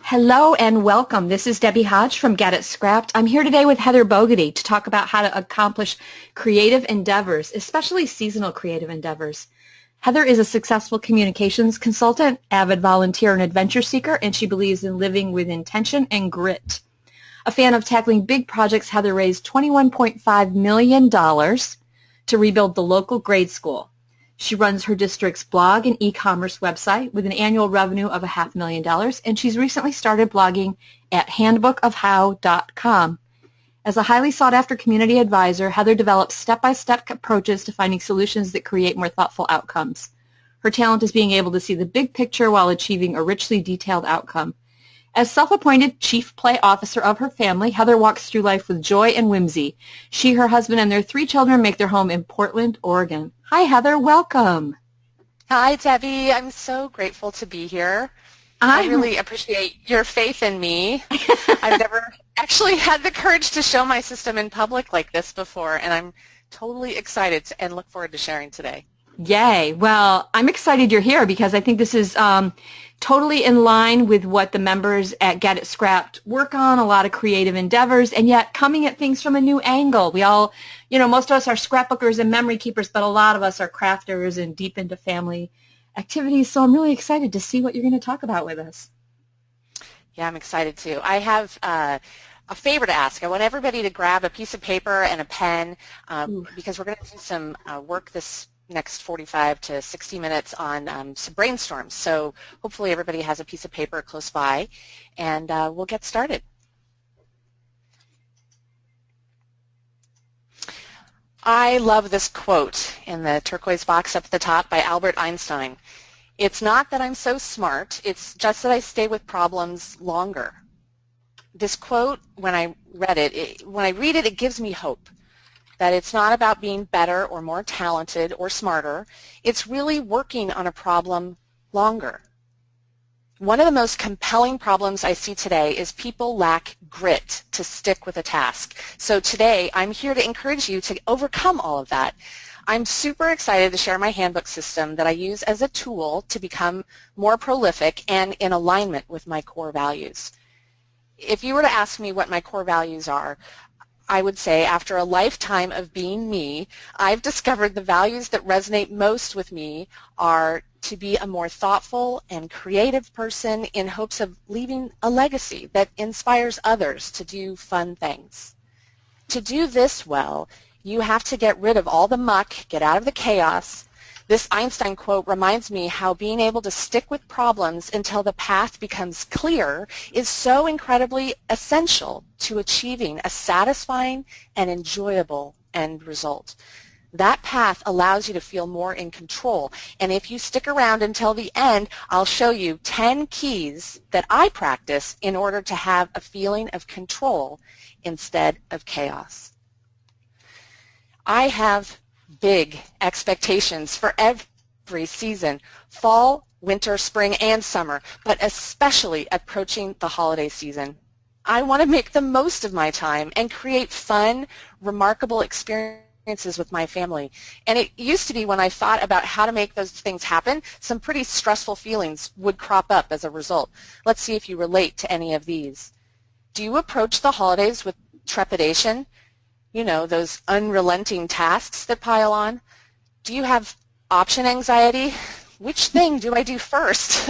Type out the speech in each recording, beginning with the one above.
Hello and welcome. This is Debbie Hodge from Get It Scrapped. I'm here today with Heather Bogaty to talk about how to accomplish creative endeavors, especially seasonal creative endeavors. Heather is a successful communications consultant, avid volunteer and adventure seeker, and she believes in living with intention and grit. A fan of tackling big projects, Heather raised $21.5 million to rebuild the local grade school. She runs her district's blog and e-commerce website with an annual revenue of $500,000, and she's recently started blogging at handbookofhow.com. As a highly sought-after community advisor, Heather develops step-by-step approaches to finding solutions that create more thoughtful outcomes. Her talent is being able to see the big picture while achieving a richly detailed outcome. As self-appointed chief play officer of her family, Heather walks through life with joy and whimsy. She, her husband, and their 3 children make their home in Portland, Oregon. Hi, Heather. Welcome. Hi, Debbie. I'm so grateful to be here. I really appreciate your faith in me. I've never actually had the courage to show my system in public like this before, and I'm totally excited and look forward to sharing today. Yay. Well, I'm excited you're here because I think this is totally in line with what the members at Get It Scrapped work on, a lot of creative endeavors, and yet coming at things from a new angle. We all, most of us are scrapbookers and memory keepers, but a lot of us are crafters and deep into family activities, so I'm really excited to see what you're going to talk about with us. Yeah, I'm excited too. I have a favor to ask. I want everybody to grab a piece of paper and a pen because we're going to do some work this next 45 to 60 minutes on some brainstorms. So hopefully everybody has a piece of paper close by, and we'll get started. I love this quote in the turquoise box up at the top by Albert Einstein. It's not that I'm so smart, it's just that I stay with problems longer. This quote, when I read it, it gives me hope. That it's not about being better or more talented or smarter. It's really working on a problem longer. One of the most compelling problems I see today is people lack grit to stick with a task. So today I'm here to encourage you to overcome all of that. I'm super excited to share my handbook system that I use as a tool to become more prolific and in alignment with my core values. If you were to ask me what my core values are, I would say after a lifetime of being me, I've discovered the values that resonate most with me are to be a more thoughtful and creative person in hopes of leaving a legacy that inspires others to do fun things. To do this well, you have to get rid of all the muck, get out of the chaos. This Einstein quote reminds me how being able to stick with problems until the path becomes clear is so incredibly essential to achieving a satisfying and enjoyable end result. That path allows you to feel more in control, and if you stick around until the end, I'll show you 10 keys that I practice in order to have a feeling of control instead of chaos. I have big expectations for every season, fall, winter, spring, and summer, but especially approaching the holiday season. I want to make the most of my time and create fun, remarkable experiences with my family. And it used to be when I thought about how to make those things happen, some pretty stressful feelings would crop up as a result. Let's see if you relate to any of these. Do you approach the holidays with trepidation? Those unrelenting tasks that pile on? Do you have option anxiety? Which thing do I do first?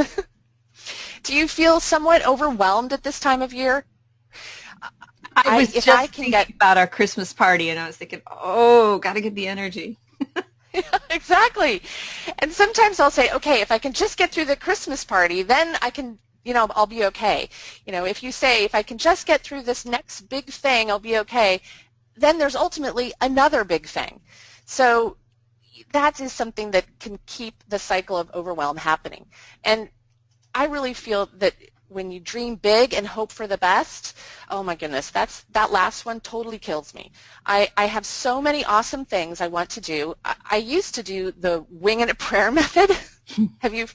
Do you feel somewhat overwhelmed at this time of year? I was just thinking about our Christmas party, and I was thinking, oh, got to get the energy. Exactly. And sometimes I'll say, okay, if I can just get through the Christmas party, then I can, I'll be okay. If you say, if I can just get through this next big thing, I'll be okay, then there's ultimately another big thing. So that is something that can keep the cycle of overwhelm happening. And I really feel that when you dream big and hope for the best, oh my goodness, that last one totally kills me. I have so many awesome things I want to do. I used to do the wing and a prayer method. Have you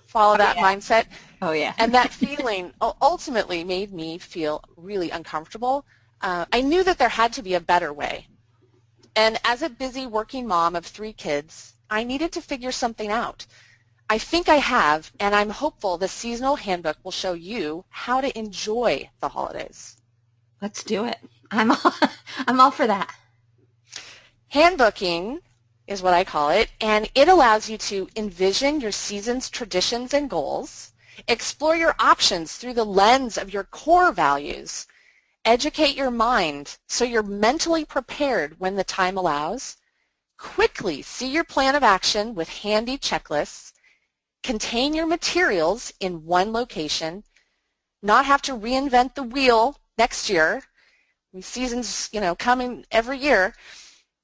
followed that mindset? Oh, yeah. And that feeling ultimately made me feel really uncomfortable. I knew that there had to be a better way. And as a busy working mom of 3 kids, I needed to figure something out. I think I have, and I'm hopeful the seasonal handbook will show you how to enjoy the holidays. Let's do it. I'm all for that. Handbooking is what I call it, and it allows you to envision your season's traditions and goals, explore your options through the lens of your core values, educate your mind so you're mentally prepared when the time allows, quickly see your plan of action with handy checklists, contain your materials in one location, not have to reinvent the wheel next year. Seasons, coming every year.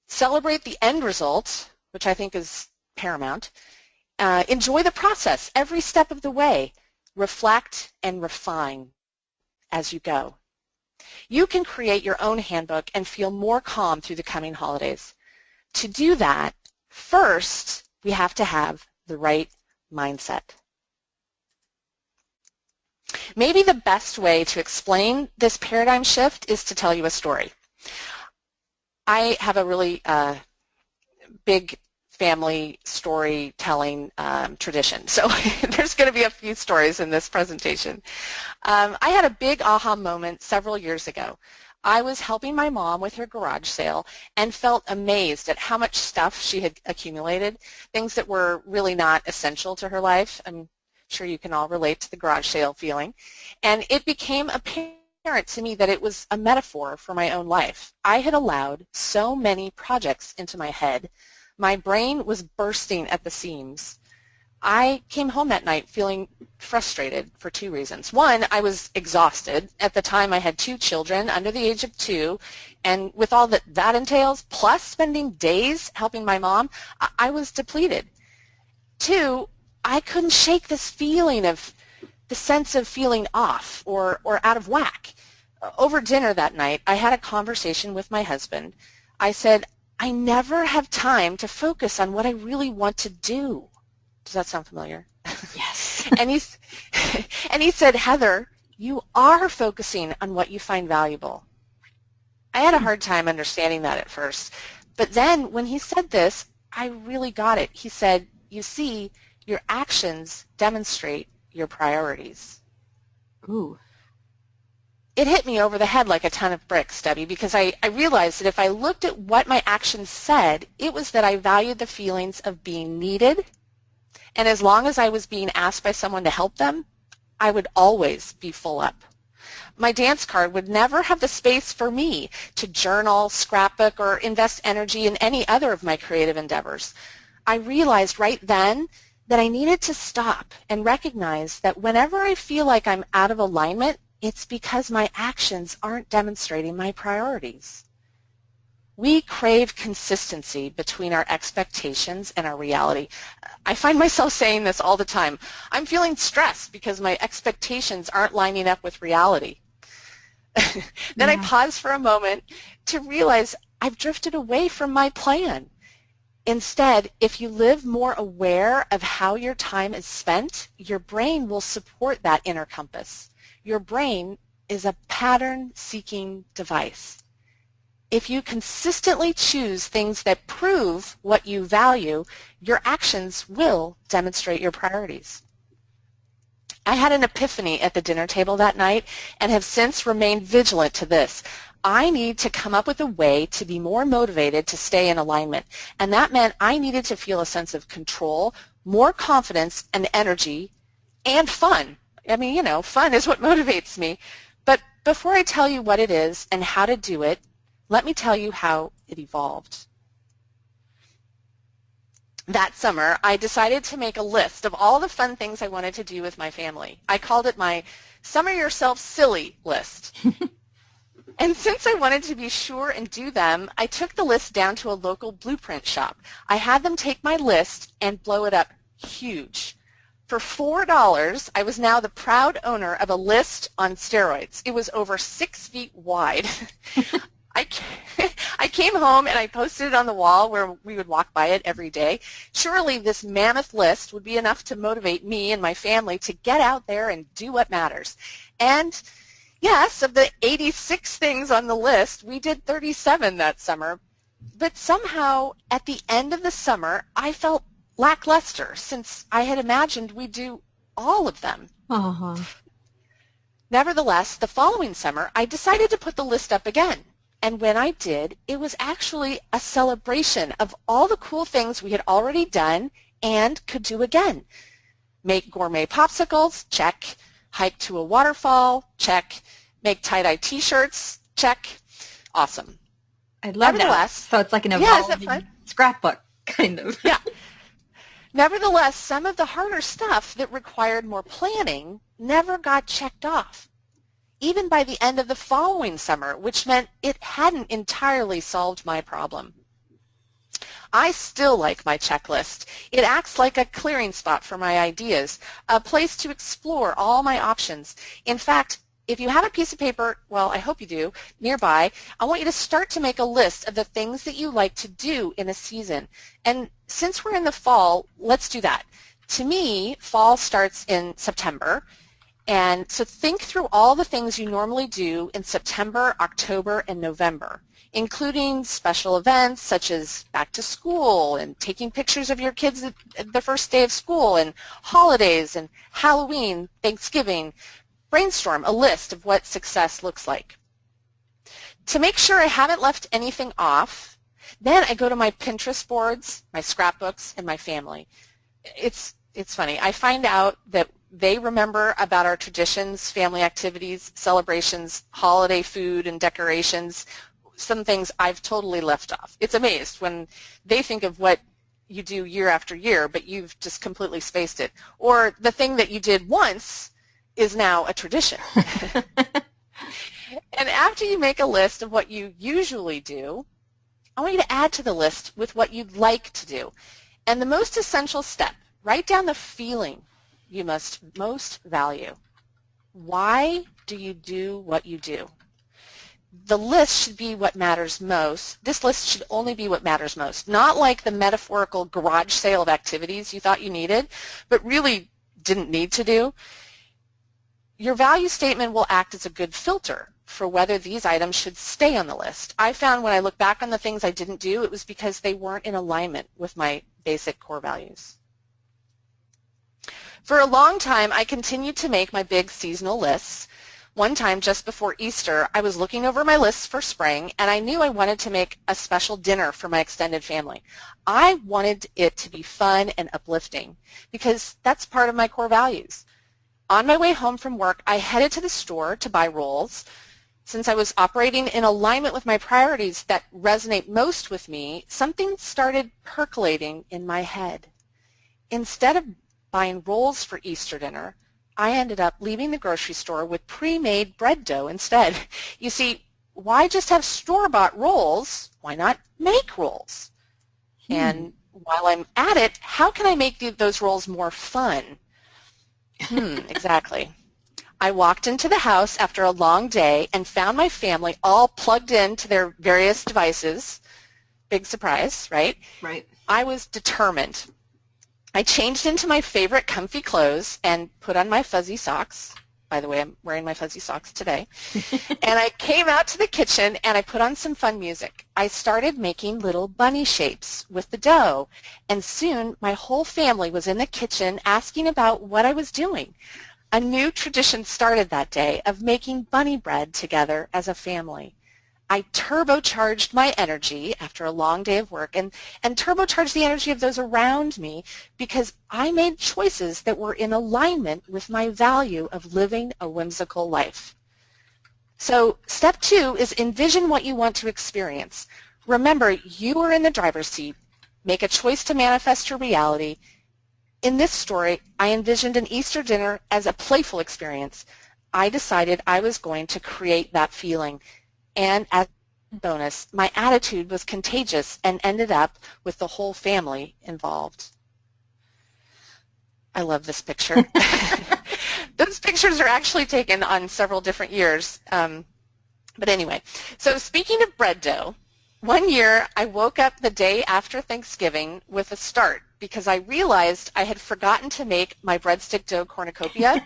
Celebrate the end result, which I think is paramount. Enjoy the process every step of the way. Reflect and refine as you go. You can create your own handbook and feel more calm through the coming holidays. To do that, first, we have to have the right mindset. Maybe the best way to explain this paradigm shift is to tell you a story. I have a really big family storytelling tradition, so there's going to be a few stories in this presentation. I had a big aha moment several years ago. I was helping my mom with her garage sale and felt amazed at how much stuff she had accumulated, things that were really not essential to her life. I'm sure you can all relate to the garage sale feeling. And it became apparent to me that it was a metaphor for my own life. I had allowed so many projects into my head. My brain was bursting at the seams. I came home that night feeling frustrated for two reasons. One, I was exhausted. At the time, I had 2 children under the age of 2, and with all that entails, plus spending days helping my mom, I was depleted. 2, I couldn't shake this feeling of the sense of feeling off or out of whack. Over dinner that night, I had a conversation with my husband. I said, I never have time to focus on what I really want to do. Does that sound familiar? Yes. and he said, Heather, you are focusing on what you find valuable. I had a hard time understanding that at first. But then when he said this, I really got it. He said, you see, your actions demonstrate your priorities. Ooh. It hit me over the head like a ton of bricks, Debbie, because I realized that if I looked at what my actions said, it was that I valued the feelings of being needed, and as long as I was being asked by someone to help them, I would always be full up. My dance card would never have the space for me to journal, scrapbook, or invest energy in any other of my creative endeavors. I realized right then that I needed to stop and recognize that whenever I feel like I'm out of alignment, it's because my actions aren't demonstrating my priorities. We crave consistency between our expectations and our reality. I find myself saying this all the time. I'm feeling stressed because my expectations aren't lining up with reality. Then I pause for a moment to realize I've drifted away from my plan. Instead, if you live more aware of how your time is spent, your brain will support that inner compass. Your brain is a pattern-seeking device. If you consistently choose things that prove what you value, your actions will demonstrate your priorities. I had an epiphany at the dinner table that night and have since remained vigilant to this. I need to come up with a way to be more motivated to stay in alignment, and that meant I needed to feel a sense of control, more confidence and energy, and fun. I mean, fun is what motivates me. But before I tell you what it is and how to do it, let me tell you how it evolved. That summer, I decided to make a list of all the fun things I wanted to do with my family. I called it my Summer Yourself Silly list. And since I wanted to be sure and do them, I took the list down to a local blueprint shop. I had them take my list and blow it up huge. For $4, I was now the proud owner of a list on steroids. It was over 6 feet wide. I came home and I posted it on the wall where we would walk by it every day. Surely this mammoth list would be enough to motivate me and my family to get out there and do what matters. And yes, of the 86 things on the list, we did 37 that summer. But somehow, at the end of the summer, I felt lackluster since I had imagined we'd do all of them. Uh-huh. Nevertheless, the following summer, I decided to put the list up again. And when I did, it was actually a celebration of all the cool things we had already done and could do again. Make gourmet popsicles, check. Hike to a waterfall, check. Make tie-dye t-shirts, check. Awesome. I love that. So it's like an evolving scrapbook, kind of. Yeah. Nevertheless, some of the harder stuff that required more planning never got checked off, even by the end of the following summer, which meant it hadn't entirely solved my problem. I still like my checklist. It acts like a clearing spot for my ideas, a place to explore all my options. In fact, if you have a piece of paper, well, I hope you do, nearby, I want you to start to make a list of the things that you like to do in a season. And since we're in the fall, let's do that. To me, fall starts in September. And so think through all the things you normally do in September, October, and November, including special events such as back to school and taking pictures of your kids at the first day of school, and holidays and Halloween, Thanksgiving. Brainstorm a list of what success looks like. To make sure I haven't left anything off, then I go to my Pinterest boards, my scrapbooks, and my family. It's funny. I find out that they remember about our traditions, family activities, celebrations, holiday food and decorations, some things I've totally left off. It's amazed when they think of what you do year after year, but you've just completely spaced it. Or the thing that you did once is now a tradition. And after you make a list of what you usually do, I want you to add to the list with what you'd like to do. And the most essential step, write down the feeling you must most value. Why do you do what you do? The list should be what matters most. This list should only be what matters most, not like the metaphorical garage sale of activities you thought you needed, but really didn't need to do. Your value statement will act as a good filter for whether these items should stay on the list. I found when I look back on the things I didn't do, it was because they weren't in alignment with my basic core values. For a long time, I continued to make my big seasonal lists. One time, just before Easter, I was looking over my lists for spring, and I knew I wanted to make a special dinner for my extended family. I wanted it to be fun and uplifting because that's part of my core values. On my way home from work, I headed to the store to buy rolls. Since I was operating in alignment with my priorities that resonate most with me, something started percolating in my head. Instead of buying rolls for Easter dinner, I ended up leaving the grocery store with pre-made bread dough instead. You see, why just have store-bought rolls? Why not make rolls? And while I'm at it, how can I make those rolls more fun? Exactly. I walked into the house after a long day and found my family all plugged into their various devices. Big surprise, right? Right. I I was determined. I changed into my favorite comfy clothes and put on my fuzzy socks. By the way, I'm wearing my fuzzy socks today. And I came out to the kitchen and I put on some fun music. I started making little bunny shapes with the dough, and soon my whole family was in the kitchen asking about what I was doing. A new tradition started that day of making bunny bread together as a family. I turbocharged my energy after a long day of work and turbocharged the energy of those around me because I made choices that were in alignment with my value of living a whimsical life. So step 2 is envision what you want to experience. Remember, you are in the driver's seat. Make a choice to manifest your reality. In this story, I envisioned an Easter dinner as a playful experience. I decided I was going to create that feeling. And as a bonus, my attitude was contagious and ended up with the whole family involved. I love this picture. Those pictures are actually taken on several different years. But anyway, so speaking of bread dough, one year I woke up the day after Thanksgiving with a start because I realized I had forgotten to make my breadstick dough cornucopia.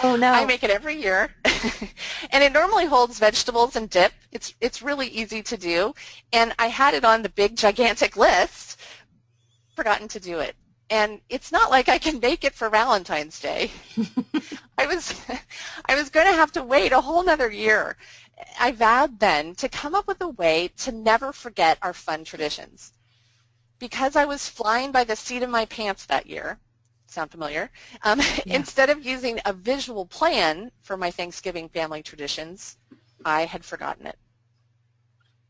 Oh, no. I make it every year, and it normally holds vegetables and dip. It's really easy to do, and I had it on the big, gigantic list, forgotten to do it. And it's not like I can make it for Valentine's Day. I was going to have to wait a whole nother year. I vowed then to come up with a way to never forget our fun traditions. Because I was flying by the seat of my pants that year, sound familiar? Instead of using a visual plan for my Thanksgiving family traditions, I had forgotten it.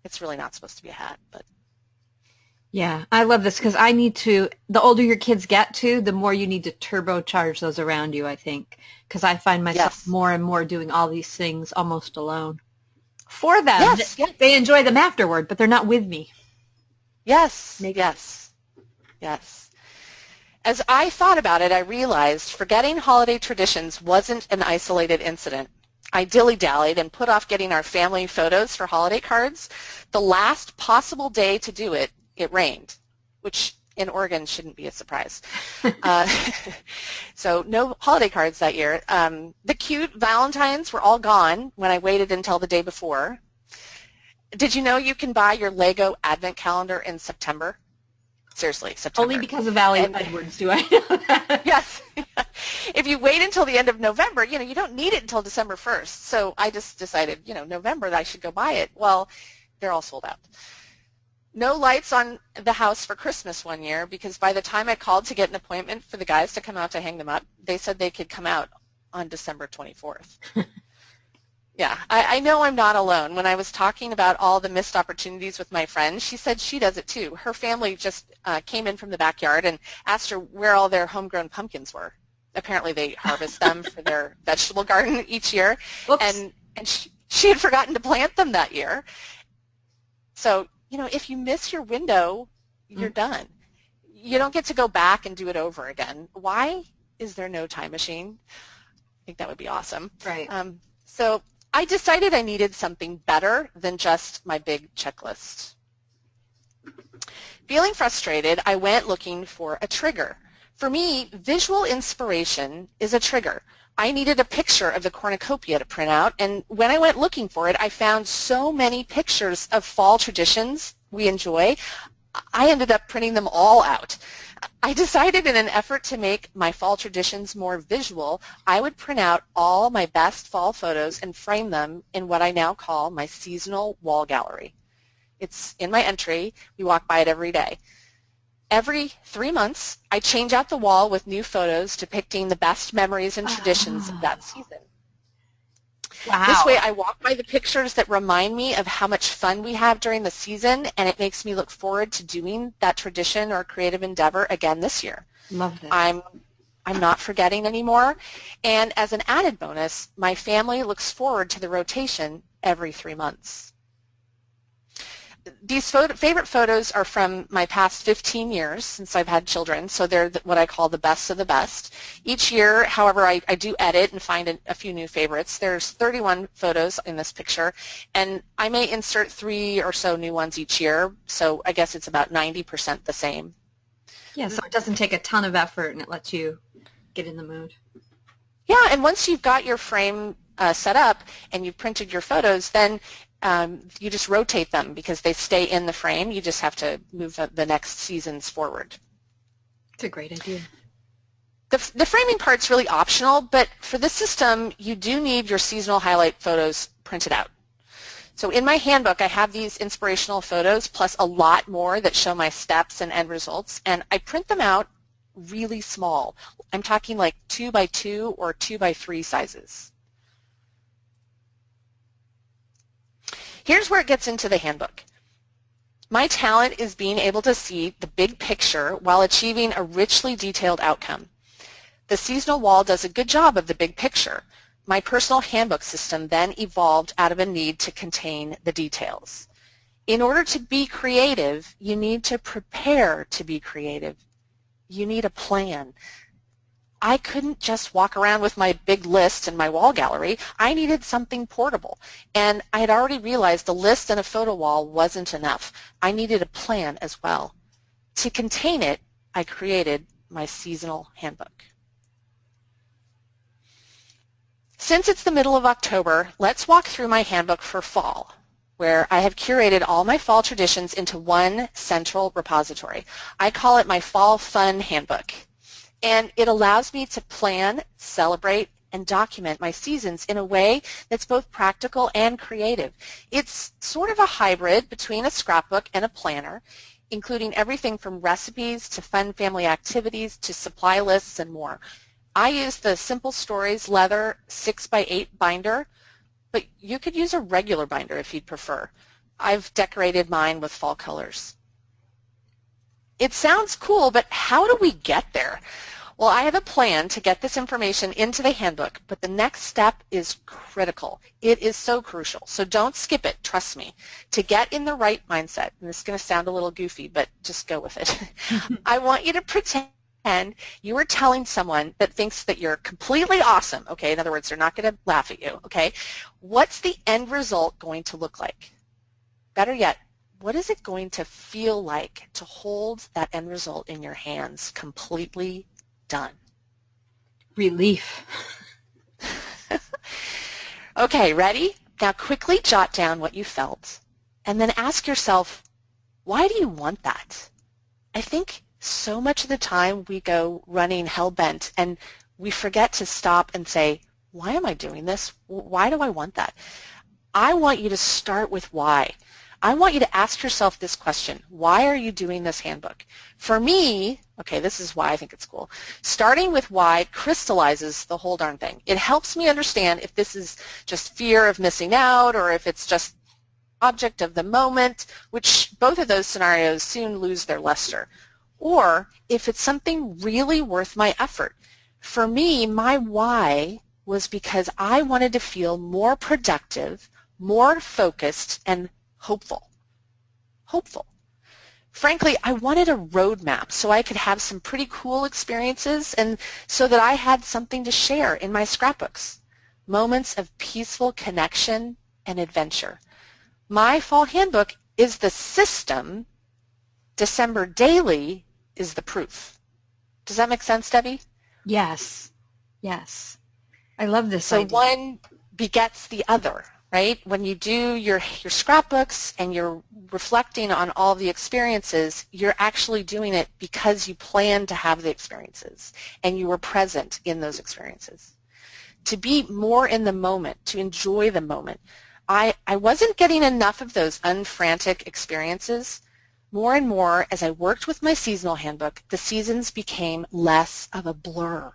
It's really not supposed to be a hat, but. Yeah, I love this because the older your kids get to, the more you need to turbocharge those around you, I think. Because I find myself more and more doing all these things almost alone. For them, yes. They enjoy them afterward, but they're not with me. Yes. As I thought about it, I realized forgetting holiday traditions wasn't an isolated incident. I dilly-dallied and put off getting our family photos for holiday cards. The last possible day to do it, it rained, which in Oregon shouldn't be a surprise. So no holiday cards that year. The cute Valentines were all gone when I waited until the day before. Did you know you can buy your Lego Advent calendar in September? Seriously, September. Only because of Allie Edwards do I know that. Yes. If you wait until the end of November, you don't need it until December 1st. So I just decided, November, I should go buy it. Well, they're all sold out. No lights on the house for Christmas one year because by the time I called to get an appointment for the guys to come out to hang them up, they said they could come out on December 24th. Yeah, I know I'm not alone. When I was talking about all the missed opportunities with my friend, she said she does it too. Her family just came in from the backyard and asked her where all their homegrown pumpkins were. Apparently they harvest them for their vegetable garden each year, and she had forgotten to plant them that year. So, if you miss your window, you're done. You don't get to go back and do it over again. Why is there no time machine? I think that would be awesome. Right. So I decided I needed something better than just my big checklist. Feeling frustrated, I went looking for a trigger. For me, visual inspiration is a trigger. I needed a picture of the cornucopia to print out, and when I went looking for it, I found so many pictures of fall traditions we enjoy, I ended up printing them all out. I decided in an effort to make my fall traditions more visual, I would print out all my best fall photos and frame them in what I now call my seasonal wall gallery. It's in my entry. We walk by it every day. Every 3 months, I change out the wall with new photos depicting the best memories and traditions of that season. Wow. This way, I walk by the pictures that remind me of how much fun we have during the season, and it makes me look forward to doing that tradition or creative endeavor again this year. Love this. I'm not forgetting anymore, and as an added bonus, my family looks forward to the rotation every 3 months. These favorite photos are from my past 15 years since I've had children, so they're what I call the best of the best. Each year, however, I do edit and find a few new favorites. There's 31 photos in this picture, and I may insert 3 or so new ones each year, so I guess it's about 90% the same. Yeah, so it doesn't take a ton of effort, and it lets you get in the mood. Yeah, and once you've got your frame set up and you've printed your photos, then you just rotate them because they stay in the frame. You just have to move the next seasons forward. It's a great idea. The framing part's really optional, but for this system, you do need your seasonal highlight photos printed out. So in my handbook, I have these inspirational photos plus a lot more that show my steps and end results, and I print them out really small. I'm talking like 2 by 2 or 2 by 3 sizes. Here's where it gets into the handbook. My talent is being able to see the big picture while achieving a richly detailed outcome. The seasonal wall does a good job of the big picture. My personal handbook system then evolved out of a need to contain the details. In order to be creative, you need to prepare to be creative. You need a plan. I couldn't just walk around with my big list and my wall gallery. I needed something portable. And I had already realized the list and a photo wall wasn't enough. I needed a plan as well. To contain it, I created my seasonal handbook. Since it's the middle of October, let's walk through my handbook for fall. where I have curated all my fall traditions into one central repository. I call it my Fall Fun Handbook, and it allows me to plan, celebrate, and document my seasons in a way that's both practical and creative. It's sort of a hybrid between a scrapbook and a planner, including everything from recipes to fun family activities to supply lists and more. I use the Simple Stories leather 6x8 binder, but you could use a regular binder if you'd prefer. I've decorated mine with fall colors. It sounds cool, but how do we get there? Well, I have a plan to get this information into the handbook, but the next step is critical. It is so crucial, so don't skip it, trust me. To get in the right mindset, and this is going to sound a little goofy, but just go with it. I want you to pretend you are telling someone that thinks that you're completely awesome, okay? In other words, they're not going to laugh at you, okay? What's the end result going to look like? Better yet, what is it going to feel like to hold that end result in your hands completely done? Relief. Okay, ready? Now quickly jot down what you felt and then ask yourself, why do you want that? I think so much of the time we go running hell-bent and we forget to stop and say, why am I doing this? Why do I want that? I want you to start with why. I want you to ask yourself this question. Why are you doing this handbook? For me, okay, this is why I think it's cool. Starting with why crystallizes the whole darn thing. It helps me understand if this is just fear of missing out or if it's just object of the moment, which both of those scenarios soon lose their luster, or if it's something really worth my effort. For me, my why was because I wanted to feel more productive, more focused, and hopeful. Frankly, I wanted a roadmap so I could have some pretty cool experiences and so that I had something to share in my scrapbooks. Moments of peaceful connection and adventure. My fall handbook is the system. December Daily is the proof. Does that make sense, Debbie? Yes. Yes. I love this So idea. one begets the other, right? When you do your scrapbooks and you're reflecting on all the experiences, you're actually doing it because you planned to have the experiences and you were present in those experiences. To be more in the moment, to enjoy the moment. I wasn't getting enough of those unfrantic experiences. More and more, as I worked with my seasonal handbook, the seasons became less of a blur.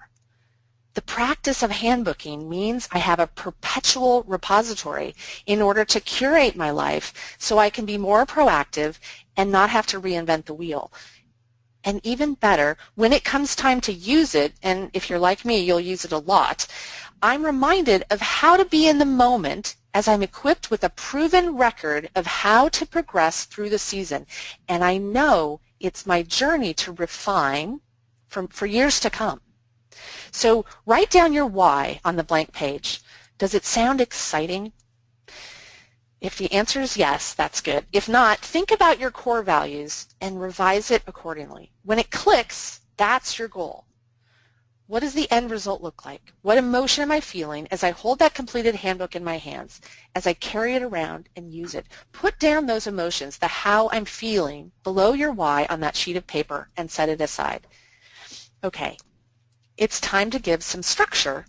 The practice of handbooking means I have a perpetual repository in order to curate my life so I can be more proactive and not have to reinvent the wheel. And even better, when it comes time to use it, and if you're like me, you'll use it a lot, I'm reminded of how to be in the moment as I'm equipped with a proven record of how to progress through the season. And I know it's my journey to refine for years to come. So write down your why on the blank page. Does it sound exciting? If the answer is yes, that's good. If not, think about your core values and revise it accordingly. When it clicks, that's your goal. What does the end result look like? What emotion am I feeling as I hold that completed handbook in my hands, as I carry it around and use it? Put down those emotions, the how I'm feeling, below your why on that sheet of paper and set it aside. Okay, it's time to give some structure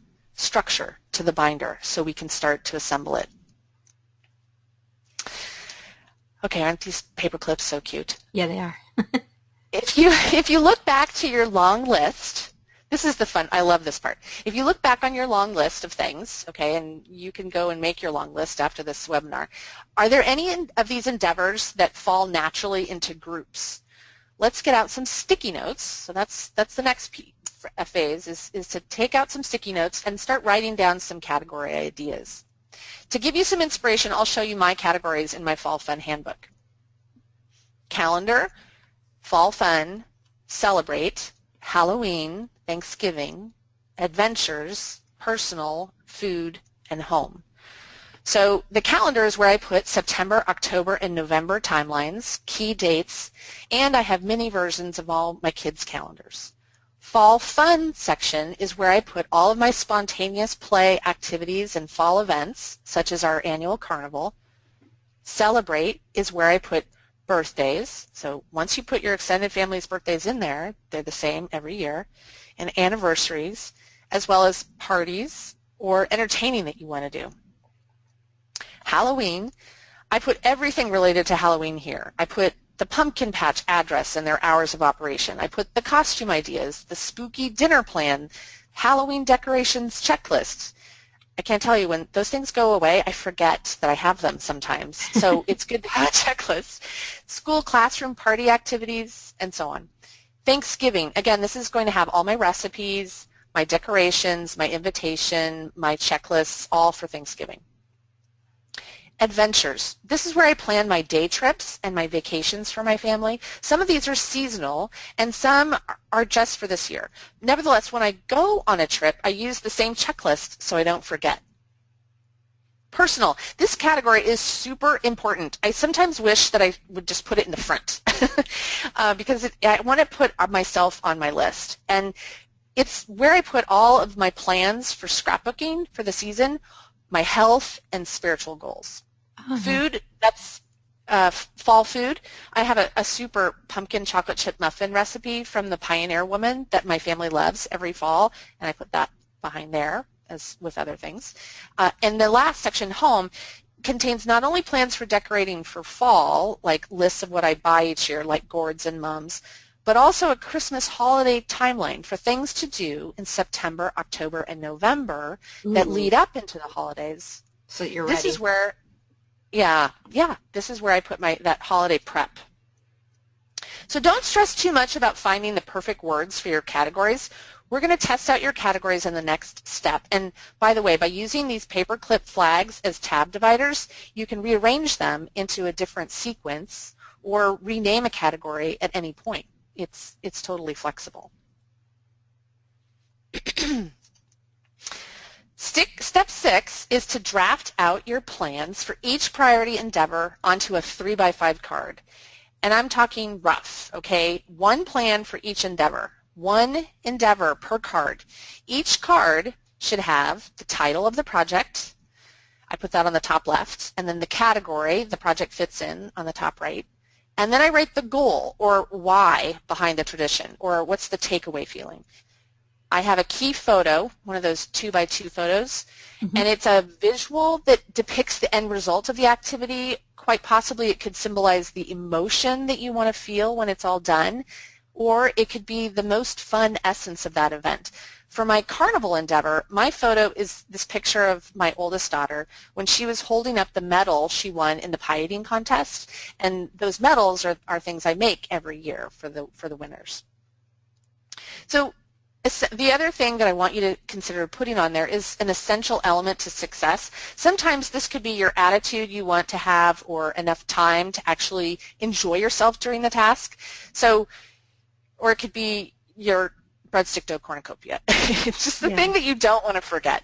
to the binder so we can start to assemble it. Okay, aren't these paper clips so cute? Yeah, they are. If you look back to your long list, this is the fun, I love this part. If you look back on your long list of things, okay, and you can go and make your long list after this webinar, are there any of these endeavors that fall naturally into groups? Let's get out some sticky notes. So that's the next phase is to take out some sticky notes and start writing down some category ideas. To give you some inspiration, I'll show you my categories in my Fall Fun Handbook. Calendar, Fall Fun, Celebrate, Halloween, Thanksgiving, Adventures, Personal, Food, and Home. So the calendar is where I put September, October, and November timelines, key dates, and I have mini versions of all my kids' calendars. Fall Fun section is where I put all of my spontaneous play activities and fall events, such as our annual carnival. Celebrate is where I put birthdays. So once you put your extended family's birthdays in there, they're the same every year, and anniversaries, as well as parties or entertaining that you want to do. Halloween, I put everything related to Halloween here. I put the pumpkin patch address and their hours of operation. I put the costume ideas, the spooky dinner plan, Halloween decorations checklist. I can't tell you, when those things go away, I forget that I have them sometimes. So it's good to have a checklist. School, classroom, party activities, and so on. Thanksgiving, again, this is going to have all my recipes, my decorations, my invitation, my checklists, all for Thanksgiving. Adventures. This is where I plan my day trips and my vacations for my family. Some of these are seasonal, and some are just for this year. Nevertheless, when I go on a trip, I use the same checklist so I don't forget. Personal. This category is super important. I sometimes wish that I would just put it in the front because I want to put myself on my list. And it's where I put all of my plans for scrapbooking for the season, my health, and spiritual goals. Food, that's fall food. I have a super pumpkin chocolate chip muffin recipe from the Pioneer Woman that my family loves every fall, and I put that behind there as with other things. And the last section, home, contains not only plans for decorating for fall, like lists of what I buy each year, like gourds and mums, but also a Christmas holiday timeline for things to do in September, October, and November that lead up into the holidays. So you're ready. This is where, this is where I put that holiday prep. So don't stress too much about finding the perfect words for your categories. We're going to test out your categories in the next step. And by the way, by using these paperclip flags as tab dividers, you can rearrange them into a different sequence or rename a category at any point. It's totally flexible. Step 6 is to draft out your plans for each priority endeavor onto a 3x5 card. And I'm talking rough, okay? One plan for each endeavor. One endeavor per card. Each card should have the title of the project. I put that on the top left. And then the category the project fits in on the top right. And then I write the goal or why behind the tradition, or what's the takeaway feeling. I have a key photo, one of those 2x2 photos, and it's a visual that depicts the end result of the activity. Quite possibly it could symbolize the emotion that you want to feel when it's all done, or it could be the most fun essence of that event. For my carnival endeavor, my photo is this picture of my oldest daughter when she was holding up the medal she won in the pie eating contest, and those medals are things I make every year for the winners. So the other thing that I want you to consider putting on there is an essential element to success. Sometimes this could be your attitude you want to have or enough time to actually enjoy yourself during the task. So, or it could be your breadstick dough cornucopia. It's just the thing that you don't want to forget.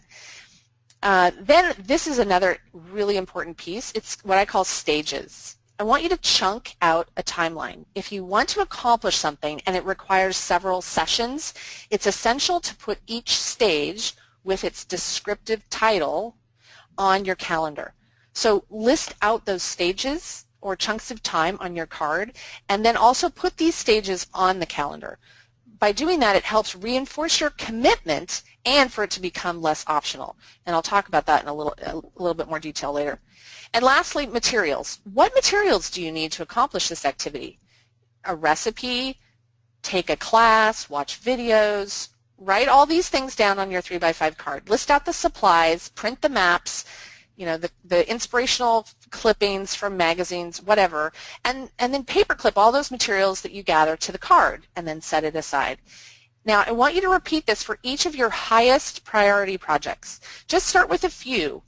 Then this is another really important piece. It's what I call stages. I want you to chunk out a timeline. If you want to accomplish something and it requires several sessions, it's essential to put each stage with its descriptive title on your calendar. So list out those stages or chunks of time on your card, and then also put these stages on the calendar. By doing that, it helps reinforce your commitment and for it to become less optional. And I'll talk about that in a little bit more detail later. And lastly, materials. What materials do you need to accomplish this activity? A recipe, take a class, watch videos, write all these things down on your 3x5 card. List out the supplies, print the maps, the inspirational clippings from magazines, whatever, and then paperclip all those materials that you gather to the card and then set it aside. Now, I want you to repeat this for each of your highest priority projects. Just start with a few.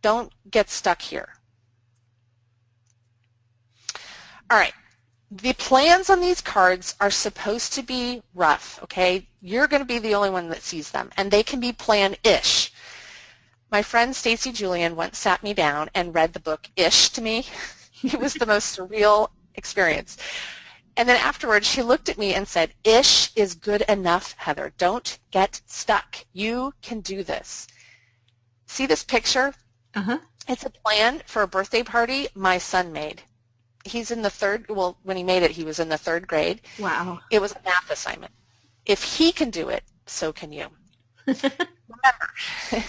Don't get stuck here. All right. The plans on these cards are supposed to be rough, okay? You're going to be the only one that sees them, and they can be plan-ish. My friend Stacy Julian once sat me down and read the book Ish to me. It was the most surreal experience. And then afterwards, she looked at me and said, "Ish is good enough, Heather. Don't get stuck. You can do this." See this picture? Uh-huh. It's a plan for a birthday party my son made. He's in the third, well, when he made it, he was in the third grade. Wow. It was a math assignment. If he can do it, so can you. Remember,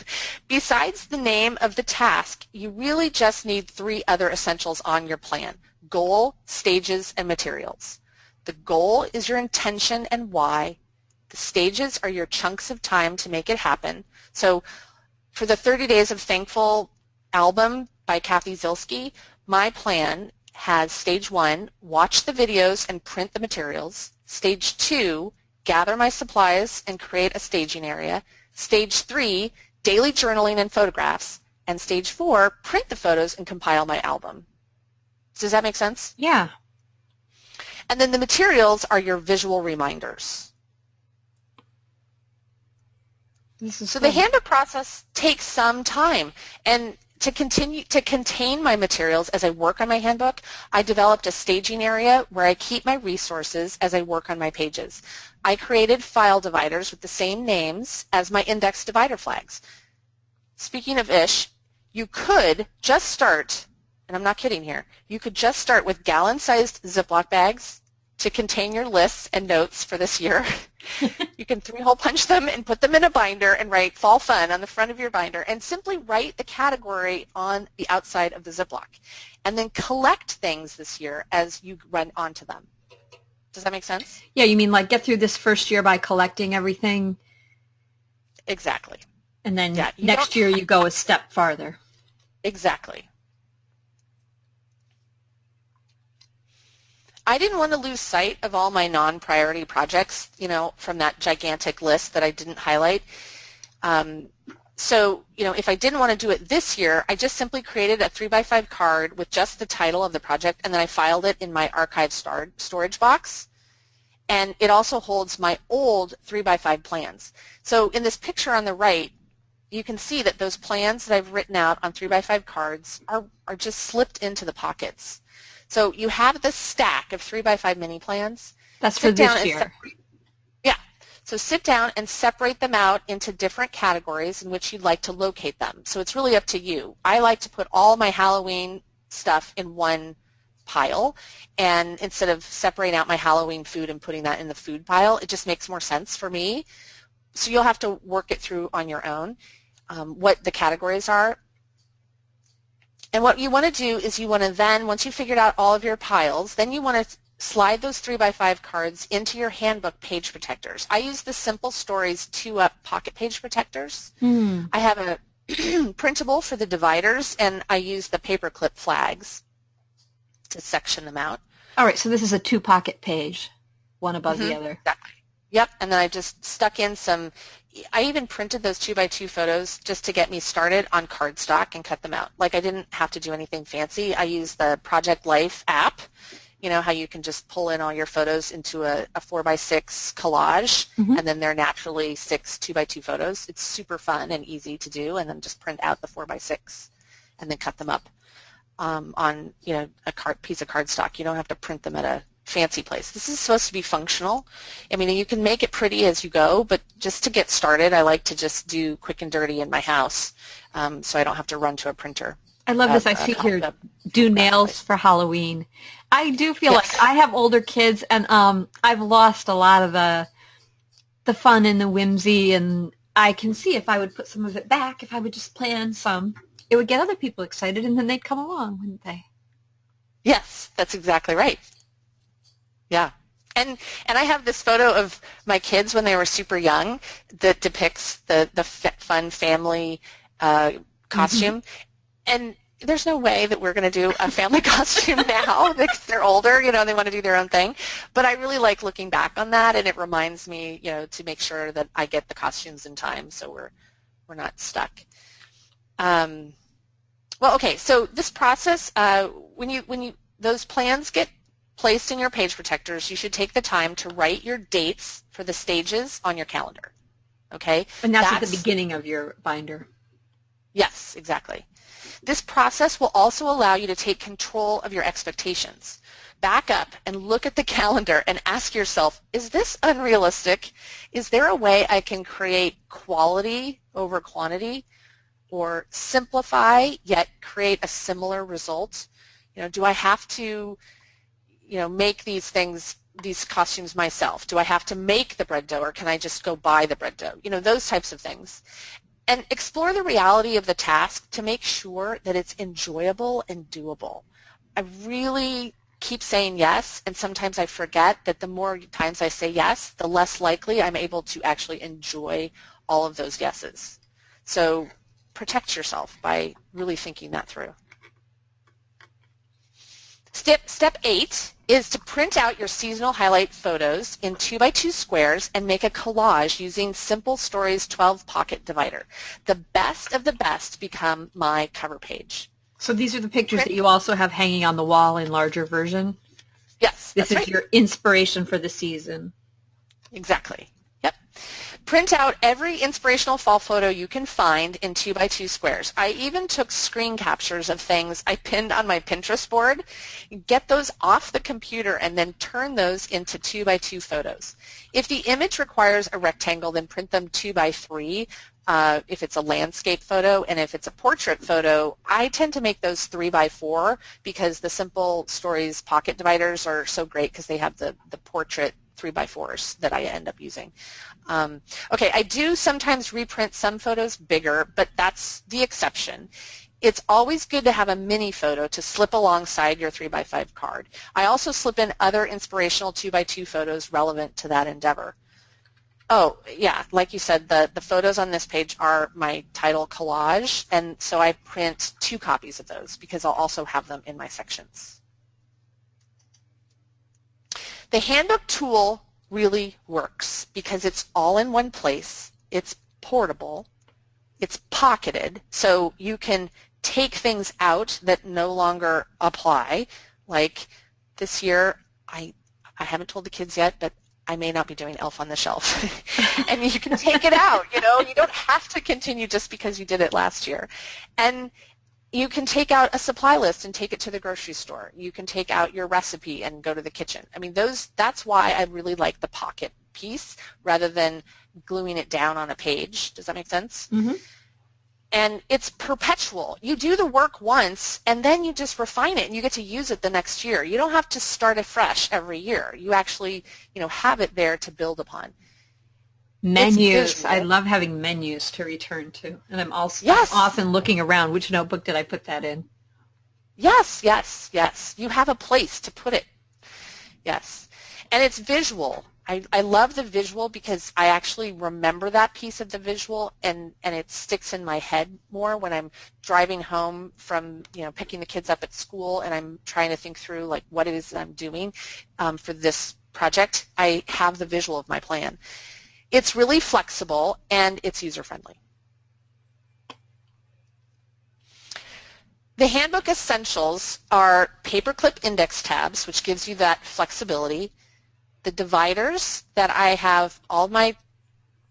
besides the name of the task, you really just need 3 other essentials on your plan: goal, stages, and materials. The goal is your intention and why. The stages are your chunks of time to make it happen. So for the 30 Days of Thankful album by Kathy Zilski, my plan has stage 1, watch the videos and print the materials. Stage 2, gather my supplies and create a staging area. Stage 3, daily journaling and photographs. And stage 4, print the photos and compile my album. Does that make sense? Yeah. And then the materials are your visual reminders. So the handbook process takes some time. And to contain my materials as I work on my handbook, I developed a staging area where I keep my resources as I work on my pages. I created file dividers with the same names as my index divider flags. Speaking of ish, you could just start, and I'm not kidding here, you could just start with gallon-sized Ziploc bags to contain your lists and notes for this year. You can 3-hole punch them and put them in a binder and write Fall Fun on the front of your binder and simply write the category on the outside of the Ziploc. And then collect things this year as you run onto them. Does that make sense? Yeah, you mean like get through this first year by collecting everything? Exactly. And then next year you go a step farther. Exactly. I didn't want to lose sight of all my non-priority projects, from that gigantic list that I didn't highlight. So, if I didn't want to do it this year, I just simply created a 3x5 card with just the title of the project, and then I filed it in my archive storage box. And it also holds my old 3x5 plans. So in this picture on the right, you can see that those plans that I've written out on 3x5 cards are just slipped into the pockets. So you have this stack of 3x5 mini plans. That's for this year. So sit down and separate them out into different categories in which you'd like to locate them. So it's really up to you. I like to put all my Halloween stuff in one pile, and instead of separating out my Halloween food and putting that in the food pile, it just makes more sense for me. So you'll have to work it through on your own, what the categories are. And what you want to do is you want to then, once you've figured out all of your piles, then you want to slide those 3x5 cards into your handbook page protectors. I use the Simple Stories 2-Up pocket page protectors. I have a printable for the dividers, and I use the paperclip flags to section them out. All right, so this is a 2-pocket page, one above the other. Exactly. Yep, and then I just stuck in I even printed those 2x2 photos just to get me started on cardstock and cut them out. Like, I didn't have to do anything fancy. I used the Project Life app, how you can just pull in all your photos into a 4x6 collage, and then they're naturally 6 2x2 photos. It's super fun and easy to do, and then just print out the 4x6 and then cut them up on a piece of cardstock. You don't have to print them at a fancy place. This is supposed to be functional. I mean, you can make it pretty as you go, but just to get started, I like to just do quick and dirty in my house, so I don't have to run to a printer. I love this. I see here, do nails for Halloween. I do feel like I have older kids, and I've lost a lot of the fun and the whimsy, and I can see if I would put some of it back, if I would just plan some, it would get other people excited, and then they'd come along, wouldn't they? Yes, that's exactly right. Yeah. And I have this photo of my kids when they were super young that depicts the fun family costume. And there's no way that we're going to do a family costume now because they're older, and they want to do their own thing. But I really like looking back on that, and it reminds me, to make sure that I get the costumes in time so we're not stuck. Well, okay, so this process, when those plans get placed in your page protectors, you should take the time to write your dates for the stages on your calendar. Okay? And that's at the beginning of your binder. Yes, exactly. This process will also allow you to take control of your expectations. Back up and look at the calendar and ask yourself, is this unrealistic? Is there a way I can create quality over quantity? or simplify yet create a similar result? Do I have to, make these costumes myself? Do I have to make the bread dough, or can I just go buy the bread dough? Those types of things. And explore the reality of the task to make sure that it's enjoyable and doable. I really keep saying yes, and sometimes I forget that the more times I say yes, the less likely I'm able to actually enjoy all of those yeses. So protect yourself by really thinking that through. Step 8 is to print out your seasonal highlight photos in 2x2 squares and make a collage using Simple Stories 12 pocket divider. The best of the best become my cover page. So these are the pictures that you also have hanging on the wall in larger version? Yes, This is right. your inspiration for the season. Exactly. Yep. Print out every inspirational fall photo you can find in 2x2 squares. I even took screen captures of things I pinned on my Pinterest board. Get those off the computer and then turn those into 2x2 photos. If the image requires a rectangle, then print them 2x3 if it's a landscape photo, and if it's a portrait photo, I tend to make those 3x4 because the Simple Stories pocket dividers are so great because they have the portrait 3x4s that I end up using. Okay, I do sometimes reprint some photos bigger, but that's the exception. It's always good to have a mini photo to slip alongside your 3x5 card. I also slip in other inspirational 2x2 photos relevant to that endeavor. Oh, yeah, like you said, the photos on this page are my title collage, and so I print 2 copies of those because I'll also have them in my sections. The handbook tool really works because it's all in one place, it's portable, it's pocketed, so you can take things out that no longer apply. Like this year, I haven't told the kids yet, but I may not be doing Elf on the Shelf. And you can take it out, you don't have to continue just because you did it last year. And you can take out a supply list and take it to the grocery store. You can take out your recipe and go to the kitchen. I mean, that's why I really like the pocket piece rather than gluing it down on a page. Does that make sense? Mm-hmm. And it's perpetual. You do the work once, and then you just refine it, and you get to use it the next year. You don't have to start afresh every year. You actually, have it there to build upon. Menus. I love having menus to return to. And I'm also often looking around. Which notebook did I put that in? Yes, yes, yes. You have a place to put it. Yes. And it's visual. I love the visual because I actually remember that piece of the visual, and it sticks in my head more when I'm driving home from, picking the kids up at school, and I'm trying to think through like what it is that I'm doing for this project. I have the visual of my plan. It's really flexible and it's user-friendly. The handbook essentials are paperclip index tabs, which gives you that flexibility. The dividers that I have all my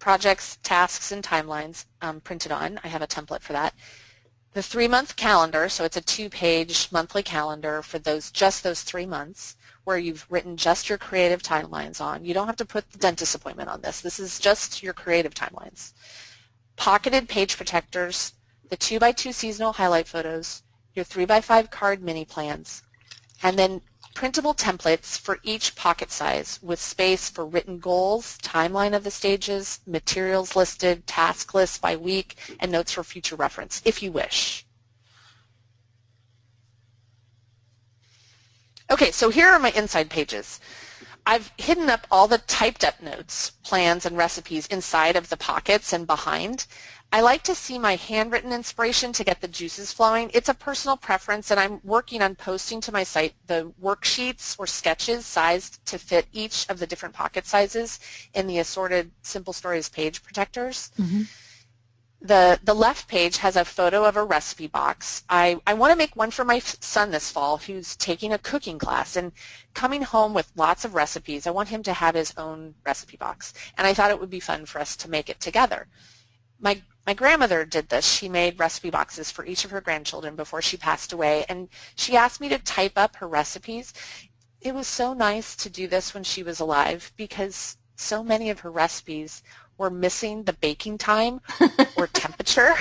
projects, tasks, and timelines printed on. I have a template for that. The 3-month calendar, so it's a 2-page monthly calendar for just those 3 months where you've written just your creative timelines on. You don't have to put the dentist appointment on this. This is just your creative timelines. Pocketed page protectors, the 2x2 seasonal highlight photos, your 3x5 card mini plans, and then printable templates for each pocket size with space for written goals, timeline of the stages, materials listed, task lists by week, and notes for future reference, if you wish. Okay, so here are my inside pages. I've hidden up all the typed up notes, plans, and recipes inside of the pockets and behind. I like to see my handwritten inspiration to get the juices flowing. It's a personal preference, and I'm working on posting to my site the worksheets or sketches sized to fit each of the different pocket sizes in the assorted Simple Stories page protectors. Mm-hmm. The left page has a photo of a recipe box. I want to make one for my son this fall who's taking a cooking class and coming home with lots of recipes. I want him to have his own recipe box, and I thought it would be fun for us to make it together. My grandmother did this. She made recipe boxes for each of her grandchildren before she passed away, and she asked me to type up her recipes. It was so nice to do this when she was alive because so many of her recipes were missing the baking time or temperature.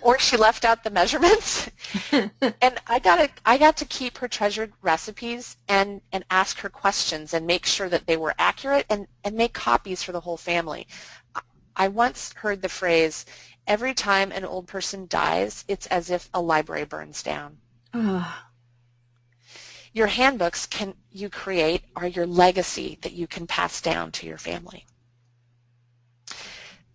Or she left out the measurements. And I got to keep her treasured recipes and ask her questions and make sure that they were accurate and make copies for the whole family. I once heard the phrase, every time an old person dies, it's as if a library burns down. Your handbooks you create are your legacy that you can pass down to your family.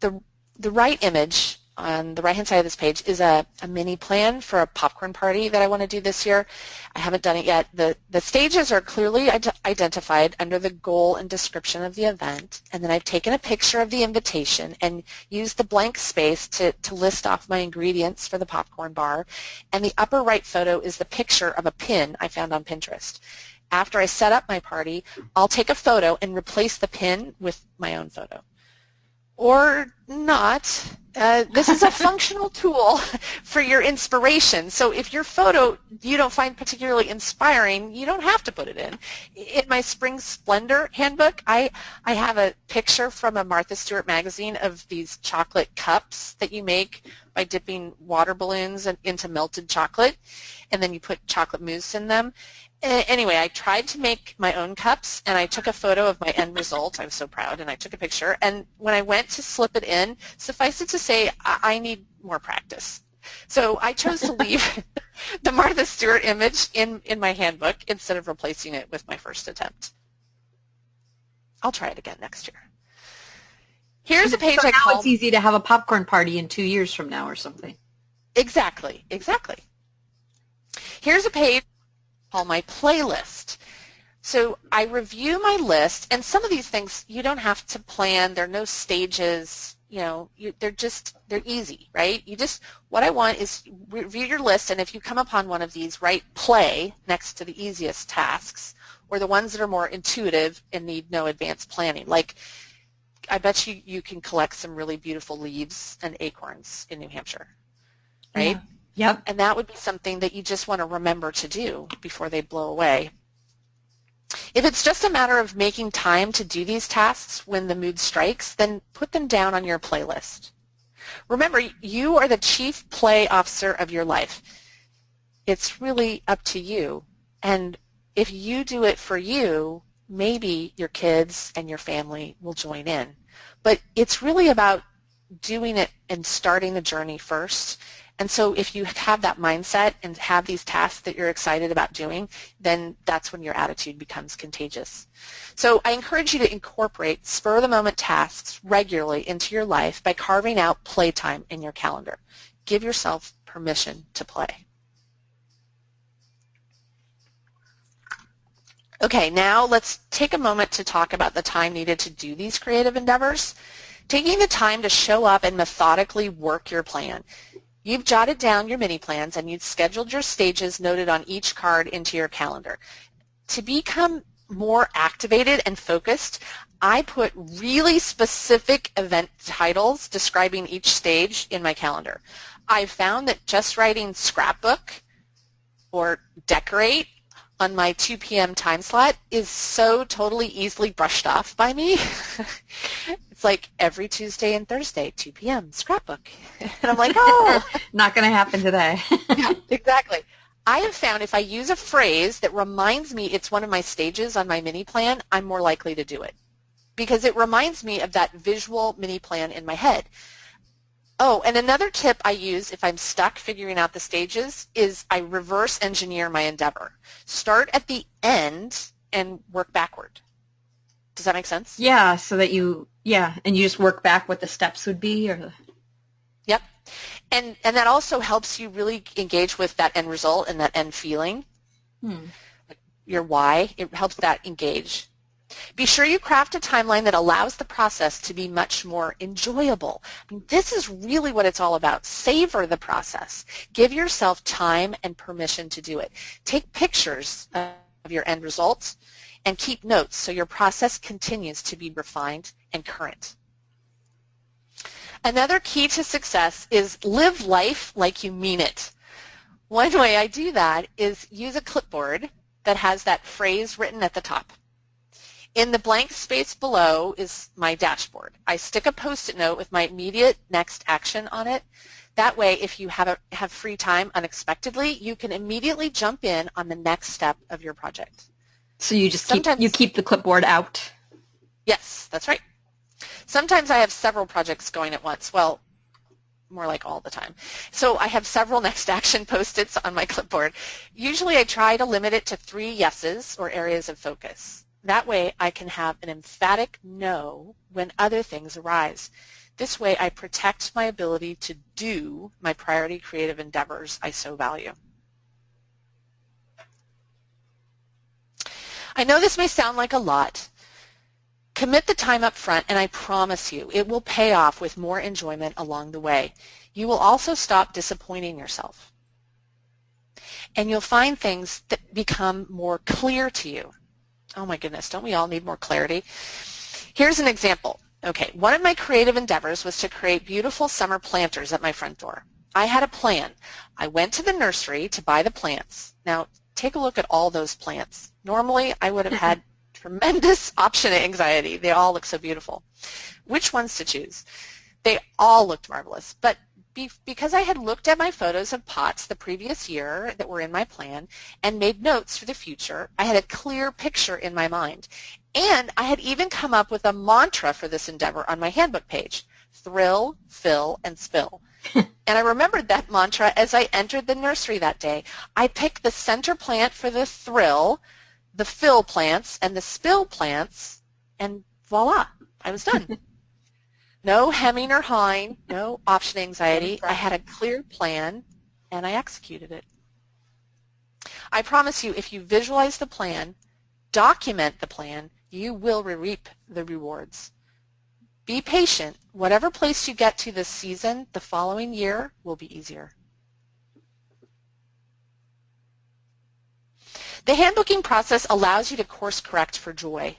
The right image on the right-hand side of this page is a mini plan for a popcorn party that I want to do this year. I haven't done it yet. The stages are clearly identified under the goal and description of the event, and then I've taken a picture of the invitation and used the blank space to list off my ingredients for the popcorn bar, and the upper right photo is the picture of a pin I found on Pinterest. After I set up my party, I'll take a photo and replace the pin with my own photo. Or not. This is a functional tool for your inspiration. So if your photo you don't find particularly inspiring, you don't have to put it in. In my Spring Splendor handbook, I have a picture from a Martha Stewart magazine of these chocolate cups that you make by dipping water balloons into melted chocolate, and then you put chocolate mousse in them. Anyway, I tried to make my own cups, and I took a photo of my end result. I was so proud, and I took a picture. And when I went to slip it in, suffice it to say, I need more practice. So I chose to leave the Martha Stewart image in my handbook instead of replacing it with my first attempt. I'll try it again next year. Here's a page so I call... Now it's easy to have a popcorn party in 2 years from now or something. Exactly. Here's a page called my playlist. So I review my list, and some of these things you don't have to plan. There are no stages. They're easy, right? What I want is review your list, and if you come upon one of these, write play next to the easiest tasks, or the ones that are more intuitive and need no advanced planning. Like, I bet you can collect some really beautiful leaves and acorns in New Hampshire, right? Yeah. Yep. And that would be something that you just want to remember to do before they blow away. If it's just a matter of making time to do these tasks when the mood strikes, then put them down on your playlist. Remember, you are the chief play officer of your life. It's really up to you. And if you do it for you, maybe your kids and your family will join in. But it's really about doing it and starting the journey first. And so if you have that mindset and have these tasks that you're excited about doing, then that's when your attitude becomes contagious. So I encourage you to incorporate spur-of-the-moment tasks regularly into your life by carving out playtime in your calendar. Give yourself permission to play. Okay, now let's take a moment to talk about the time needed to do these creative endeavors. Taking the time to show up and methodically work your plan. You've jotted down your mini plans and you've scheduled your stages noted on each card into your calendar. To become more activated and focused, I put really specific event titles describing each stage in my calendar. I've found that just writing scrapbook or decorate on my 2 p.m. time slot is so totally easily brushed off by me. It's like every Tuesday and Thursday, 2 p.m., scrapbook. And I'm like, oh. Not going to happen today. Yeah, exactly. I have found if I use a phrase that reminds me it's one of my stages on my mini plan, I'm more likely to do it because it reminds me of that visual mini plan in my head. Oh, and another tip I use if I'm stuck figuring out the stages is I reverse engineer my endeavor. Start at the end and work backward. Does that make sense? Yeah, so that and you just work back what the steps would be. Yep. And that also helps you really engage with that end result and that end feeling. Your why, it helps that engage. Be sure you craft a timeline that allows the process to be much more enjoyable. I mean, this is really what it's all about. Savor the process. Give yourself time and permission to do it. Take pictures of your end results and keep notes so your process continues to be refined and current. Another key to success is live life like you mean it. One way I do that is use a clipboard that has that phrase written at the top. In the blank space below is my dashboard. I stick a Post-it note with my immediate next action on it. That way, if you have free time unexpectedly, you can immediately jump in on the next step of your project. So you just keep the clipboard out? Yes, that's right. Sometimes I have several projects going at once. Well, more like all the time. So I have several next action post-its on my clipboard. Usually I try to limit it to 3 yeses or areas of focus. That way I can have an emphatic no when other things arise. This way I protect my ability to do my priority creative endeavors I so value. I know this may sound like a lot. Commit the time up front, and I promise you it will pay off with more enjoyment along the way. You will also stop disappointing yourself. And you'll find things that become more clear to you. Oh my goodness, don't we all need more clarity? Here's an example. Okay, one of my creative endeavors was to create beautiful summer planters at my front door. I had a plan. I went to the nursery to buy the plants. Now, take a look at all those plants. Normally, I would have had tremendous option anxiety. They all look so beautiful. Which ones to choose? They all looked marvelous, but because I had looked at my photos of pots the previous year that were in my plan and made notes for the future, I had a clear picture in my mind. And I had even come up with a mantra for this endeavor on my handbook page: thrill, fill, and spill. And I remembered that mantra as I entered the nursery that day. I picked the center plant for the thrill, the fill plants, and the spill plants, and voila, I was done. No hemming or hawing, no option anxiety. I had a clear plan, and I executed it. I promise you, if you visualize the plan, document the plan, you will reap the rewards. Be patient. Whatever place you get to this season, the following year will be easier. The handbooking process allows you to course correct for joy.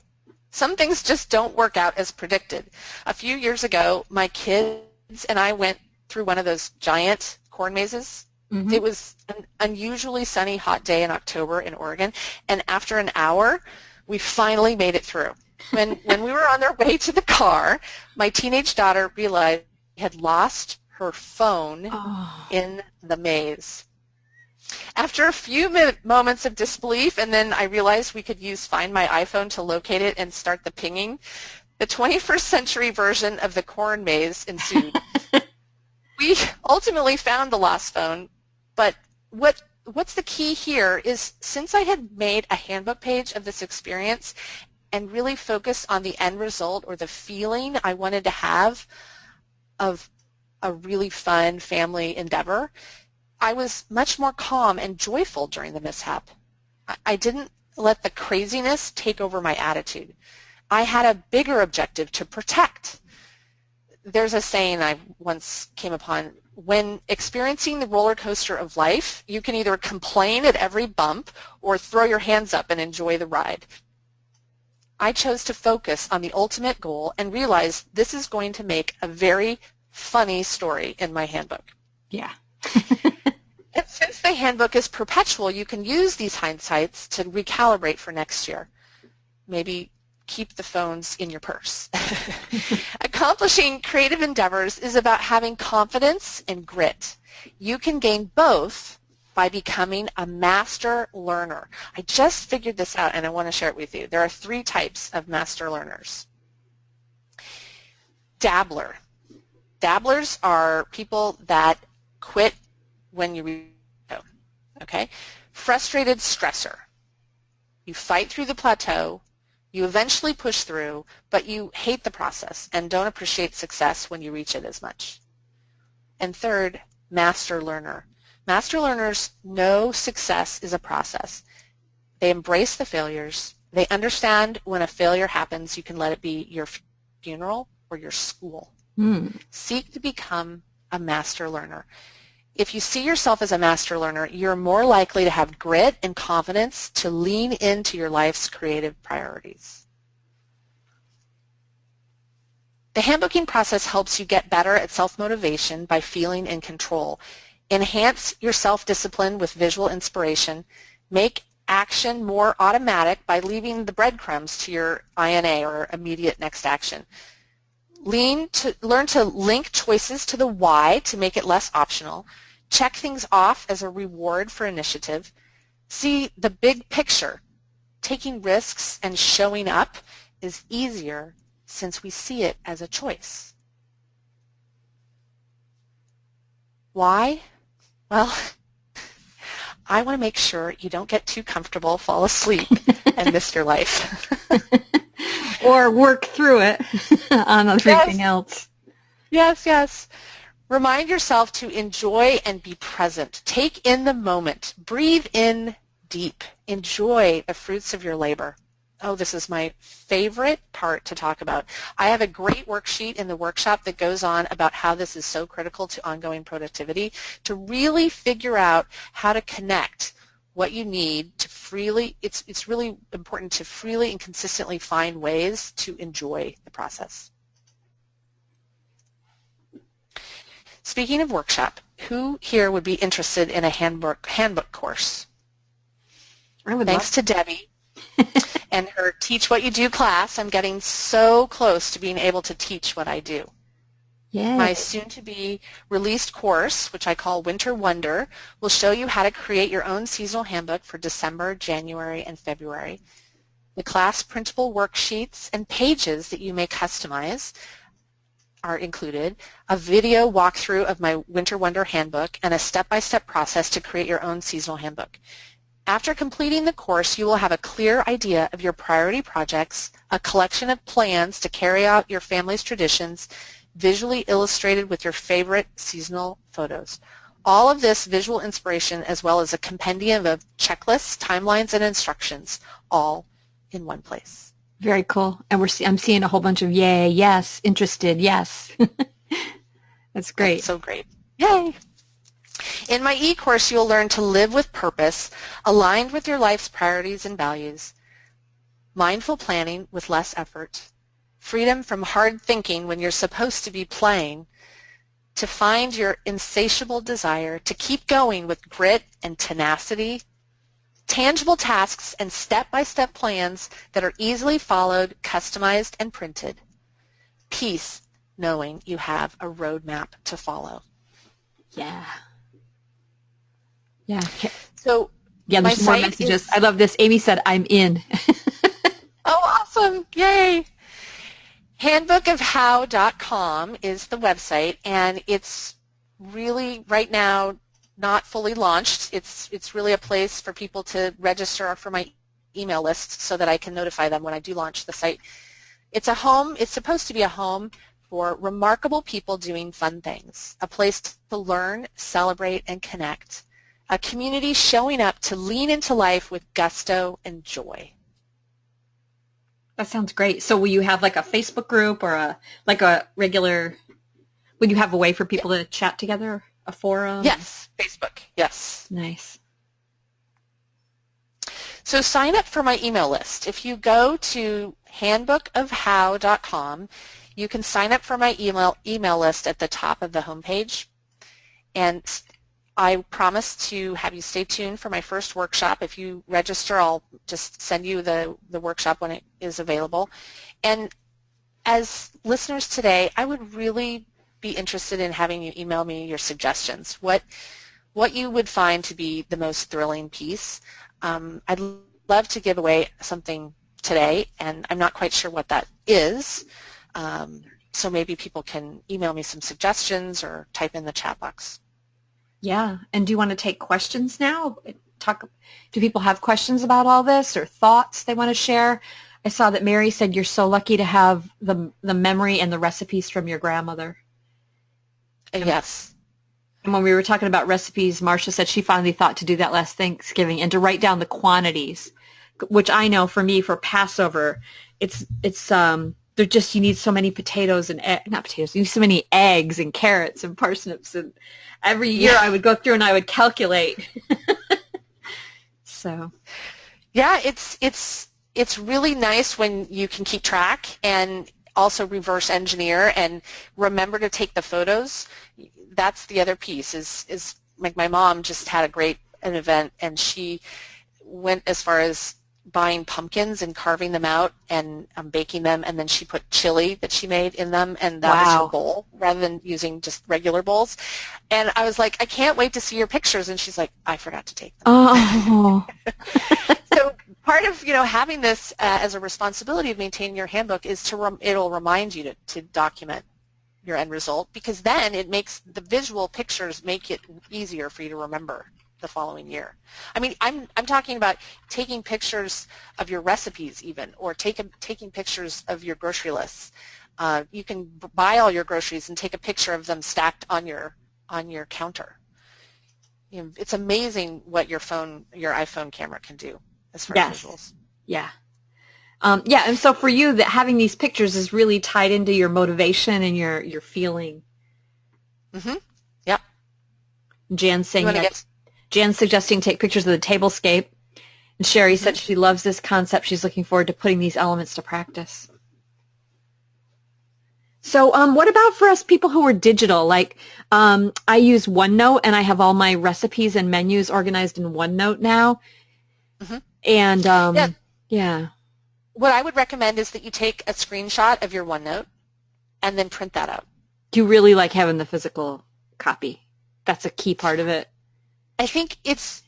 Some things just don't work out as predicted. A few years ago, my kids and I went through one of those giant corn mazes. Mm-hmm. It was an unusually sunny, hot day in October in Oregon, and after an hour, we finally made it through. When we were on our way to the car, my teenage daughter realized she had lost her phone in the maze. After a few moments of disbelief, and then I realized we could use Find My iPhone to locate it and start the pinging, the 21st century version of the corn maze ensued. We ultimately found the lost phone, but what's the key here is, since I had made a handbook page of this experience and really focused on the end result or the feeling I wanted to have of a really fun family endeavor, I was much more calm and joyful during the mishap. I didn't let the craziness take over my attitude. I had a bigger objective to protect. There's a saying I once came upon: when experiencing the roller coaster of life, you can either complain at every bump or throw your hands up and enjoy the ride. I chose to focus on the ultimate goal and realize this is going to make a very funny story in my handbook. Yeah. And since the handbook is perpetual, you can use these hindsights to recalibrate for next year. Maybe keep the phones in your purse. Accomplishing creative endeavors is about having confidence and grit. You can gain both by becoming a master learner. I just figured this out, and I want to share it with you. There are 3 types of master learners. Dabbler. Dabblers are people that quit when you reach. Okay? Frustrated stressor. You fight through the plateau, you eventually push through, but you hate the process and don't appreciate success when you reach it as much. And third, master learner. Master learners know success is a process. They embrace the failures. They understand when a failure happens, you can let it be your funeral or your school. Seek to become a master learner. If you see yourself as a master learner, you're more likely to have grit and confidence to lean into your life's creative priorities. The handbooking process helps you get better at self-motivation by feeling in control. Enhance your self-discipline with visual inspiration. Make action more automatic by leaving the breadcrumbs to your INA, or immediate next action. Learn to link choices to the why to make it less optional. Check things off as a reward for initiative. See the big picture. Taking risks and showing up is easier since we see it as a choice. Why? Well, I want to make sure you don't get too comfortable, fall asleep, and miss your life. Or work through it on everything else. Yes, yes. Remind yourself to enjoy and be present. Take in the moment. Breathe in deep. Enjoy the fruits of your labor. Oh, this is my favorite part to talk about. I have a great worksheet in the workshop that goes on about how this is so critical to ongoing productivity, to really figure out how to connect what you need to freely, it's really important to freely and consistently find ways to enjoy the process. Speaking of workshop, who here would be interested in a handbook course? Thanks to Debbie and her Teach What You Do class, I'm getting so close to being able to teach what I do. Yay. My soon-to-be released course, which I call Winter Wonder, will show you how to create your own seasonal handbook for December, January, and February. The class printable worksheets and pages that you may customize are included, a video walkthrough of my Winter Wonder handbook, and a step-by-step process to create your own seasonal handbook. After completing the course, you will have a clear idea of your priority projects, a collection of plans to carry out your family's traditions, visually illustrated with your favorite seasonal photos. All of this visual inspiration as well as a compendium of checklists, timelines, and instructions, all in one place. Very cool. And I'm seeing a whole bunch of yay, yes, interested, yes. That's great. That's so great. Yay. In my e-course, you'll learn to live with purpose, aligned with your life's priorities and values, mindful planning with less effort, freedom from hard thinking when you're supposed to be playing, to find your insatiable desire to keep going with grit and tenacity, tangible tasks and step-by-step plans that are easily followed, customized, and printed. Peace, knowing you have a roadmap to follow. Yeah. Yeah. So yeah, there's more messages. I love this. Amy said, I'm in. Oh, awesome. Yay. Handbookofhow.com is the website, and it's really right now not fully launched. It's really a place for people to register for my email list so that I can notify them when I do launch the site. It's a home. It's supposed to be a home for remarkable people doing fun things, a place to learn, celebrate, and connect, a community showing up to lean into life with gusto and joy. That sounds great. So will you have like a Facebook group or a regular, would you have a way for people to chat together, a forum? Yes, Facebook, yes. Nice. So sign up for my email list. If you go to handbookofhow.com, you can sign up for my email list at the top of the homepage. And I promise to have you stay tuned for my first workshop. If you register, I'll just send you the workshop when it is available. And as listeners today, I would really be interested in having you email me your suggestions, what you would find to be the most thrilling piece. I'd love to give away something today, and I'm not quite sure what that is. So maybe people can email me some suggestions or type in the chat box. Yeah, and do you want to take questions now? Do people have questions about all this or thoughts they want to share? I saw that Mary said you're so lucky to have the memory and the recipes from your grandmother. Yes. And when we were talking about recipes, Marcia said she finally thought to do that last Thanksgiving and to write down the quantities, which I know for me for Passover, they're just, you need so many potatoes and not potatoes, you need so many eggs and carrots and parsnips, and every year I would go through and I would calculate. So yeah, it's really nice when you can keep track and also reverse engineer and remember to take the photos. That's the other piece is like my mom just had an event, and she went as far as buying pumpkins and carving them out and baking them, and then she put chili that she made in them, and that was her Wow. bowl rather than using just regular bowls. And I was like, I can't wait to see your pictures. And she's like, I forgot to take them. Oh. So part of having this as a responsibility of maintaining your handbook is it'll remind you to document your end result, because then it makes the visual pictures make it easier for you to remember the following year. I mean, I'm talking about taking pictures of your recipes even, or taking pictures of your grocery lists. You can buy all your groceries and take a picture of them stacked on your counter. It's amazing what your iPhone camera can do as far as Yes. visuals. Yeah. Yeah, and so for you, that having these pictures is really tied into your motivation and your feeling. Mm-hmm. Yep. Jan's saying that. Jan's suggesting take pictures of the tablescape. And Sherry said she loves this concept. She's looking forward to putting these elements to practice. So what about for us people who are digital? Like I use OneNote, and I have all my recipes and menus organized in OneNote now. Mm-hmm. And yeah. What I would recommend is that you take a screenshot of your OneNote and then print that out. Do you really like having the physical copy? That's a key part of it. I think it's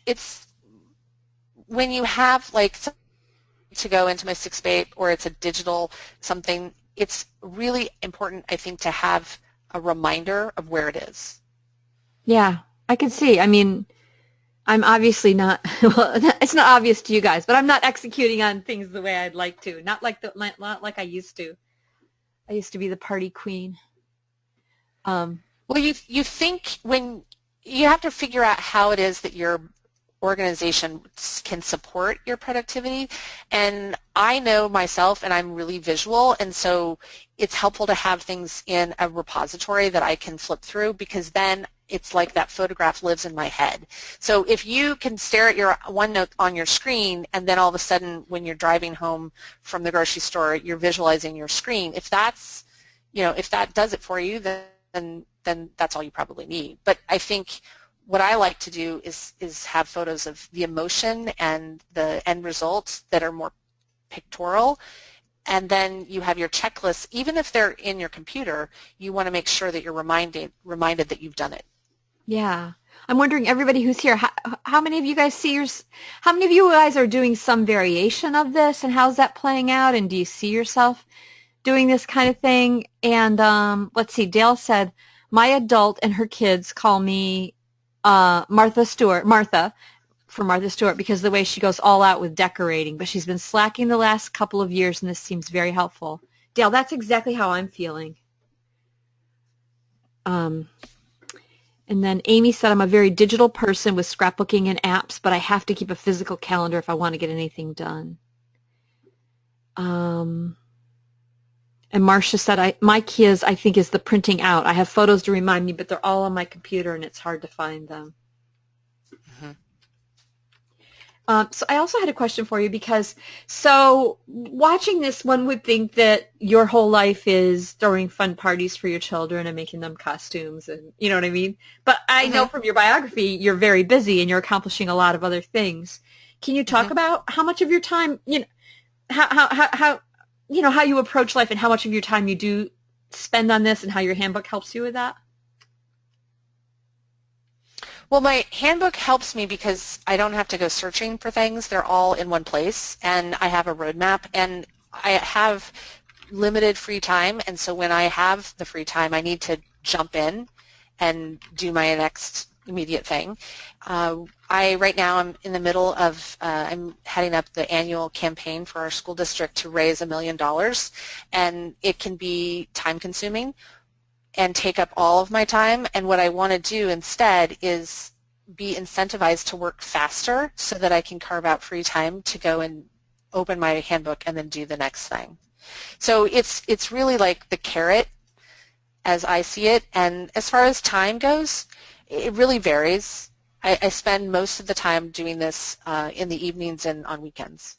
when you have like to go into my 6x8 or it's a digital something, it's really important, I think, to have a reminder of where it is. Yeah, I can see. I mean, I'm obviously not, well, it's not obvious to you guys, but I'm not executing on things the way I'd like to. Not like I used to. I used to be the party queen. Well, you think when you have to figure out how it is that your organization can support your productivity, and I know myself, and I'm really visual, and so it's helpful to have things in a repository that I can flip through, because then it's like that photograph lives in my head. So if you can stare at your OneNote on your screen, and then all of a sudden when you're driving home from the grocery store, you're visualizing your screen, if that's, if that does it for you, then that's all you probably need. But I think what I like to do is have photos of the emotion and the end results that are more pictorial, and then you have your checklists. Even if they're in your computer, you want to make sure that you're reminded that you've done it. Yeah. I'm wondering, everybody who's here, how many of you guys how many of you guys are doing some variation of this, and how's that playing out, and do you see yourself doing this kind of thing? And let's see, Dale said, my adult and her kids call me Martha for Martha Stewart, because of the way she goes all out with decorating, but she's been slacking the last couple of years, and this seems very helpful. Dale, that's exactly how I'm feeling. And then Amy said, I'm a very digital person with scrapbooking and apps, but I have to keep a physical calendar if I want to get anything done. And Marcia said, my key I think, is the printing out. I have photos to remind me, but they're all on my computer, and it's hard to find them. Mm-hmm. So I also had a question for you, because watching this, one would think that your whole life is throwing fun parties for your children and making them costumes, and you know what I mean? But I know from your biography you're very busy and you're accomplishing a lot of other things. Can you talk about how much of your time, how you approach life, and how much of your time you do spend on this, and how your handbook helps you with that? Well, my handbook helps me because I don't have to go searching for things. They're all in one place, and I have a roadmap, and I have limited free time, and so when I have the free time, I need to jump in and do my next immediate thing. Right now I'm in the middle of, I'm heading up the annual campaign for our school district to raise $1 million, and it can be time-consuming and take up all of my time, and what I want to do instead is be incentivized to work faster so that I can carve out free time to go and open my handbook and then do the next thing. So it's really like the carrot as I see it, and as far as time goes, it really varies. I spend most of the time doing this in the evenings and on weekends.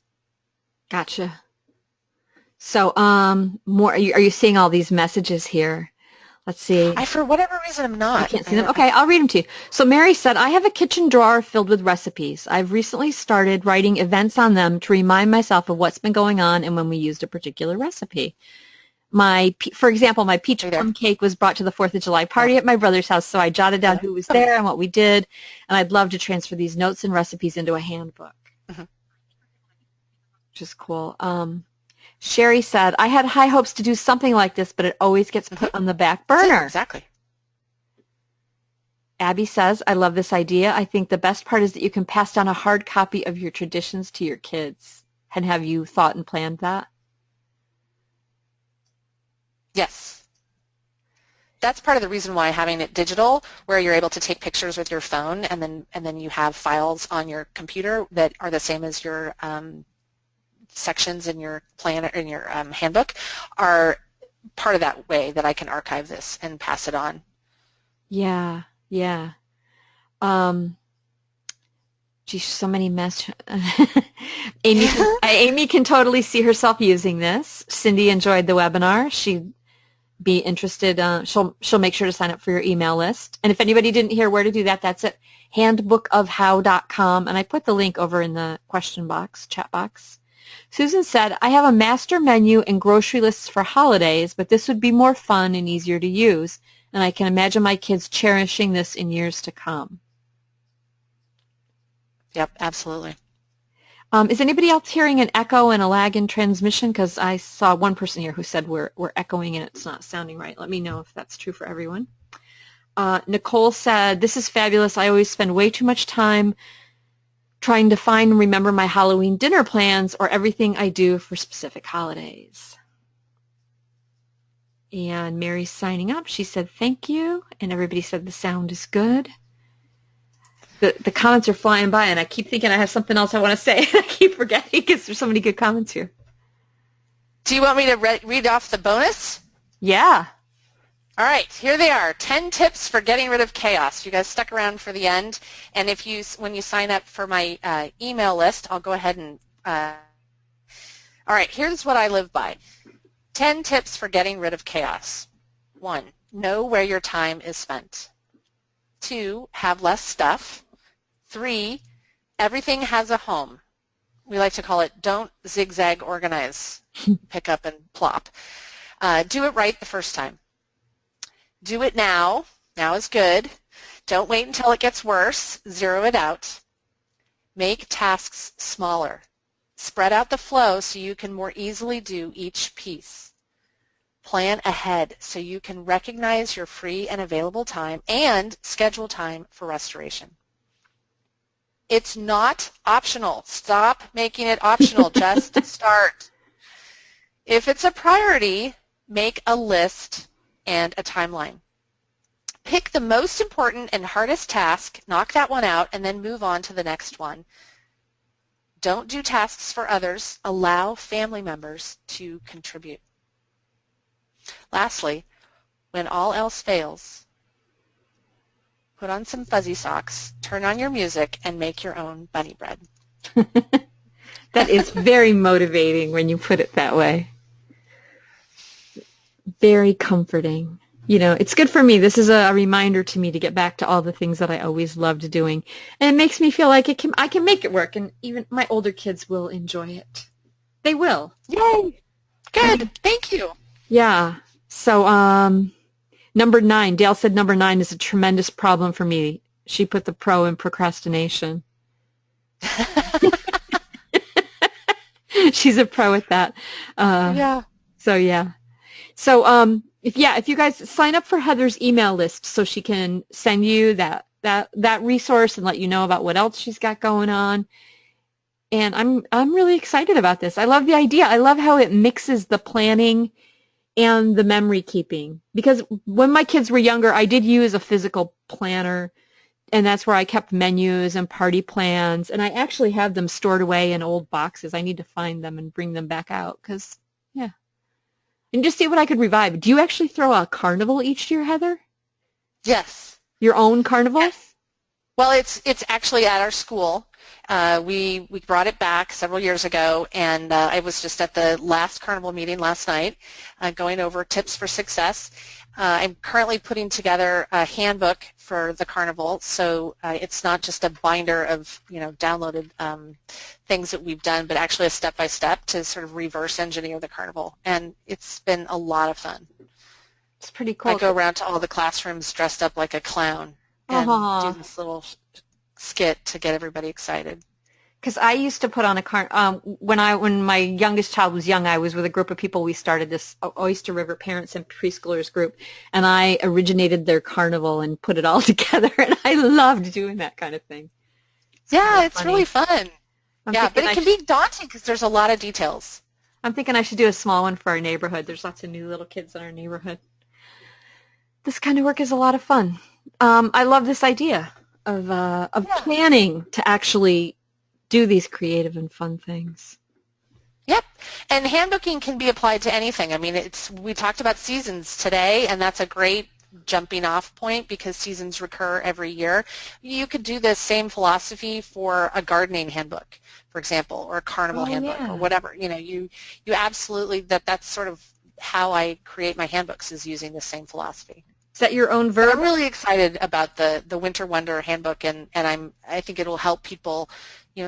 Gotcha. So are you seeing all these messages here? Let's see. For whatever reason, I'm not. I can't see them. Okay, I'll read them to you. So Mary said, I have a kitchen drawer filled with recipes. I've recently started writing events on them to remind myself of what's been going on and when we used a particular recipe. For example, my peach plum cake was brought to the 4th of July party at my brother's house, so I jotted down who was there and what we did, and I'd love to transfer these notes and recipes into a handbook, which is cool. Sherry said, I had high hopes to do something like this, but it always gets put on the back burner. Exactly. Abby says, I love this idea. I think the best part is that you can pass down a hard copy of your traditions to your kids. And have you thought and planned that? Yes. That's part of the reason why having it digital, where you're able to take pictures with your phone and then you have files on your computer that are the same as your sections in your plan in your handbook, are part of that way that I can archive this and pass it on. Yeah. Yeah. Geez, so many Amy can totally see herself using this. Cindy enjoyed the webinar. She'd be interested. She'll make sure to sign up for your email list. And if anybody didn't hear where to do that, that's at handbookofhow.com. And I put the link over in the question box, chat box. Susan said, I have a master menu and grocery lists for holidays, but this would be more fun and easier to use. And I can imagine my kids cherishing this in years to come. Yep, absolutely. Is anybody else hearing an echo and a lag in transmission? Because I saw one person here who said we're echoing and it's not sounding right. Let me know if that's true for everyone. Nicole said, this is fabulous. I always spend way too much time trying to find and remember my Halloween dinner plans or everything I do for specific holidays. And Mary's signing up. She said, thank you. And everybody said the sound is good. The comments are flying by, and I keep thinking I have something else I want to say. I keep forgetting because there's so many good comments here. Do you want me to read off the bonus? Yeah. All right, here they are. 10 tips for getting rid of chaos. You guys stuck around for the end, and when you sign up for my email list, I'll go ahead and all right, here's what I live by. 10 tips for getting rid of chaos. 1, know where your time is spent. 2, have less stuff. 3, everything has a home. We like to call it don't zigzag organize, pick up and plop. Do it right the first time. Do it now. Now is good. Don't wait until it gets worse. Zero it out. Make tasks smaller. Spread out the flow so you can more easily do each piece. Plan ahead so you can recognize your free and available time and schedule time for restoration. It's not optional. Stop making it optional. Just start. If it's a priority, make a list and a timeline. Pick the most important and hardest task, knock that one out, and then move on to the next one. Don't do tasks for others. Allow family members to contribute. Lastly, when all else fails, put on some fuzzy socks, turn on your music, and make your own bunny bread. That is very motivating when you put it that way. Very comforting. You know, it's good for me. This is a reminder to me to get back to all the things that I always loved doing. And it makes me feel like I can make it work, and even my older kids will enjoy it. They will. Yay! Good. Thank you. Yeah. So, number 9. Dale said number 9 is a tremendous problem for me. She put the pro in procrastination. She's a pro at that. Yeah. So, yeah. So, if you guys sign up for Heather's email list so she can send you that resource and let you know about what else she's got going on. And I'm really excited about this. I love the idea. I love how it mixes the planning and the memory keeping. Because when my kids were younger, I did use a physical planner, and that's where I kept menus and party plans. And I actually have them stored away in old boxes. I need to find them and bring them back out because, yeah. And just see what I could revive. Do you actually throw a carnival each year, Heather? Yes. Your own carnival? Yes. Well, it's actually at our school. We brought it back several years ago, and I was just at the last carnival meeting last night going over tips for success. I'm currently putting together a handbook for the carnival, so it's not just a binder of downloaded things that we've done, but actually a step-by-step to sort of reverse engineer the carnival, and it's been a lot of fun. It's pretty cool. I go around to all the classrooms dressed up like a clown and do this little skit to get everybody excited. Because I used to put on when my youngest child was young, I was with a group of people. We started this Oyster River Parents and Preschoolers group, and I originated their carnival and put it all together, and I loved doing that kind of thing. It's really fun. But it can be daunting because there's a lot of details. I'm thinking I should do a small one for our neighborhood. There's lots of new little kids in our neighborhood. This kind of work is a lot of fun. I love this idea of planning to actually do these creative and fun things. Yep, and handbooking can be applied to anything. I mean, we talked about seasons today, and that's a great jumping off point because seasons recur every year. You could do the same philosophy for a gardening handbook, for example, or a carnival handbook or whatever. You absolutely, that's sort of how I create my handbooks, is using the same philosophy. Is that your own verb? I'm really excited about the Winter Wonder handbook, and I think it'll help people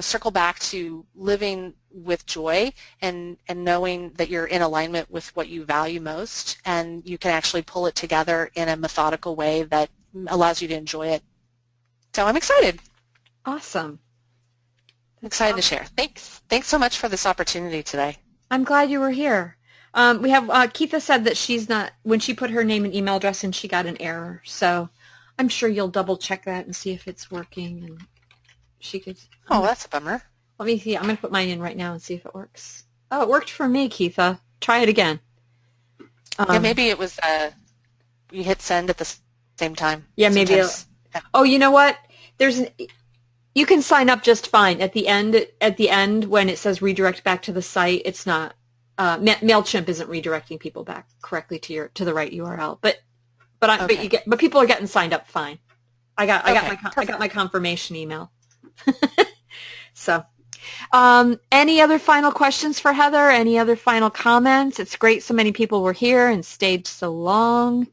circle back to living with joy and knowing that you're in alignment with what you value most, and you can actually pull it together in a methodical way that allows you to enjoy it. So I'm excited. Awesome. I'm excited to share. Thanks so much for this opportunity today. I'm glad you were here. We have Keitha said that she's not, when she put her name and email address in, she got an error. So I'm sure you'll double check that and see if it's working. And she could. Oh, that's a bummer. Let me see. I'm going to put mine in right now and see if it works. Oh, it worked for me, Keitha. Try it again. Maybe it was you hit send at the same time. Yeah, maybe. Oh, you know what? You can sign up just fine. At the end, when it says redirect back to the site, it's not. MailChimp isn't redirecting people back correctly to the right URL, but people are getting signed up fine. I got my confirmation email. So, any other final questions for Heather? Any other final comments? It's great so many people were here and stayed so long,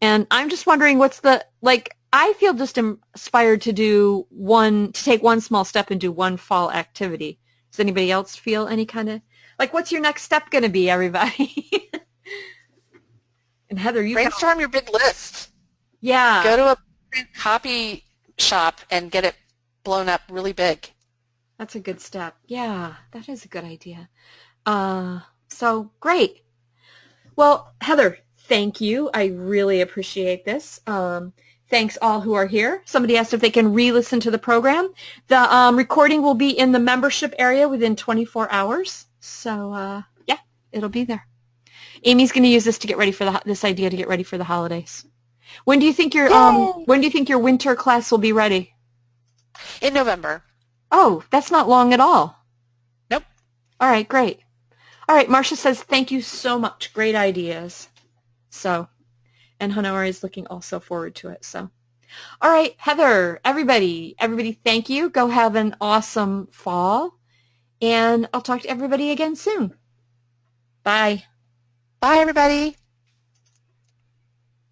and I'm just wondering I feel just inspired to take one small step and do one fall activity. Does anybody else feel any kind of what's your next step going to be, everybody? And Heather, you brainstorm your big list. Yeah. Go to a copy shop and get it blown up really big. That's a good step. Yeah, that is a good idea. So great. Well, Heather, thank you. I really appreciate this. Thanks all who are here. Somebody asked if they can re-listen to the program. The recording will be in the membership area within 24 hours. So, it'll be there. Amy's going to use this to get ready for this idea to get ready for the holidays. When do you think your winter class will be ready? In November. Oh, that's not long at all. Nope. All right, great. All right, Marcia says thank you so much. Great ideas. So, and Honora is looking also forward to it. So, all right, Heather, everybody, thank you. Go have an awesome fall. And I'll talk to everybody again soon. Bye. Bye, everybody.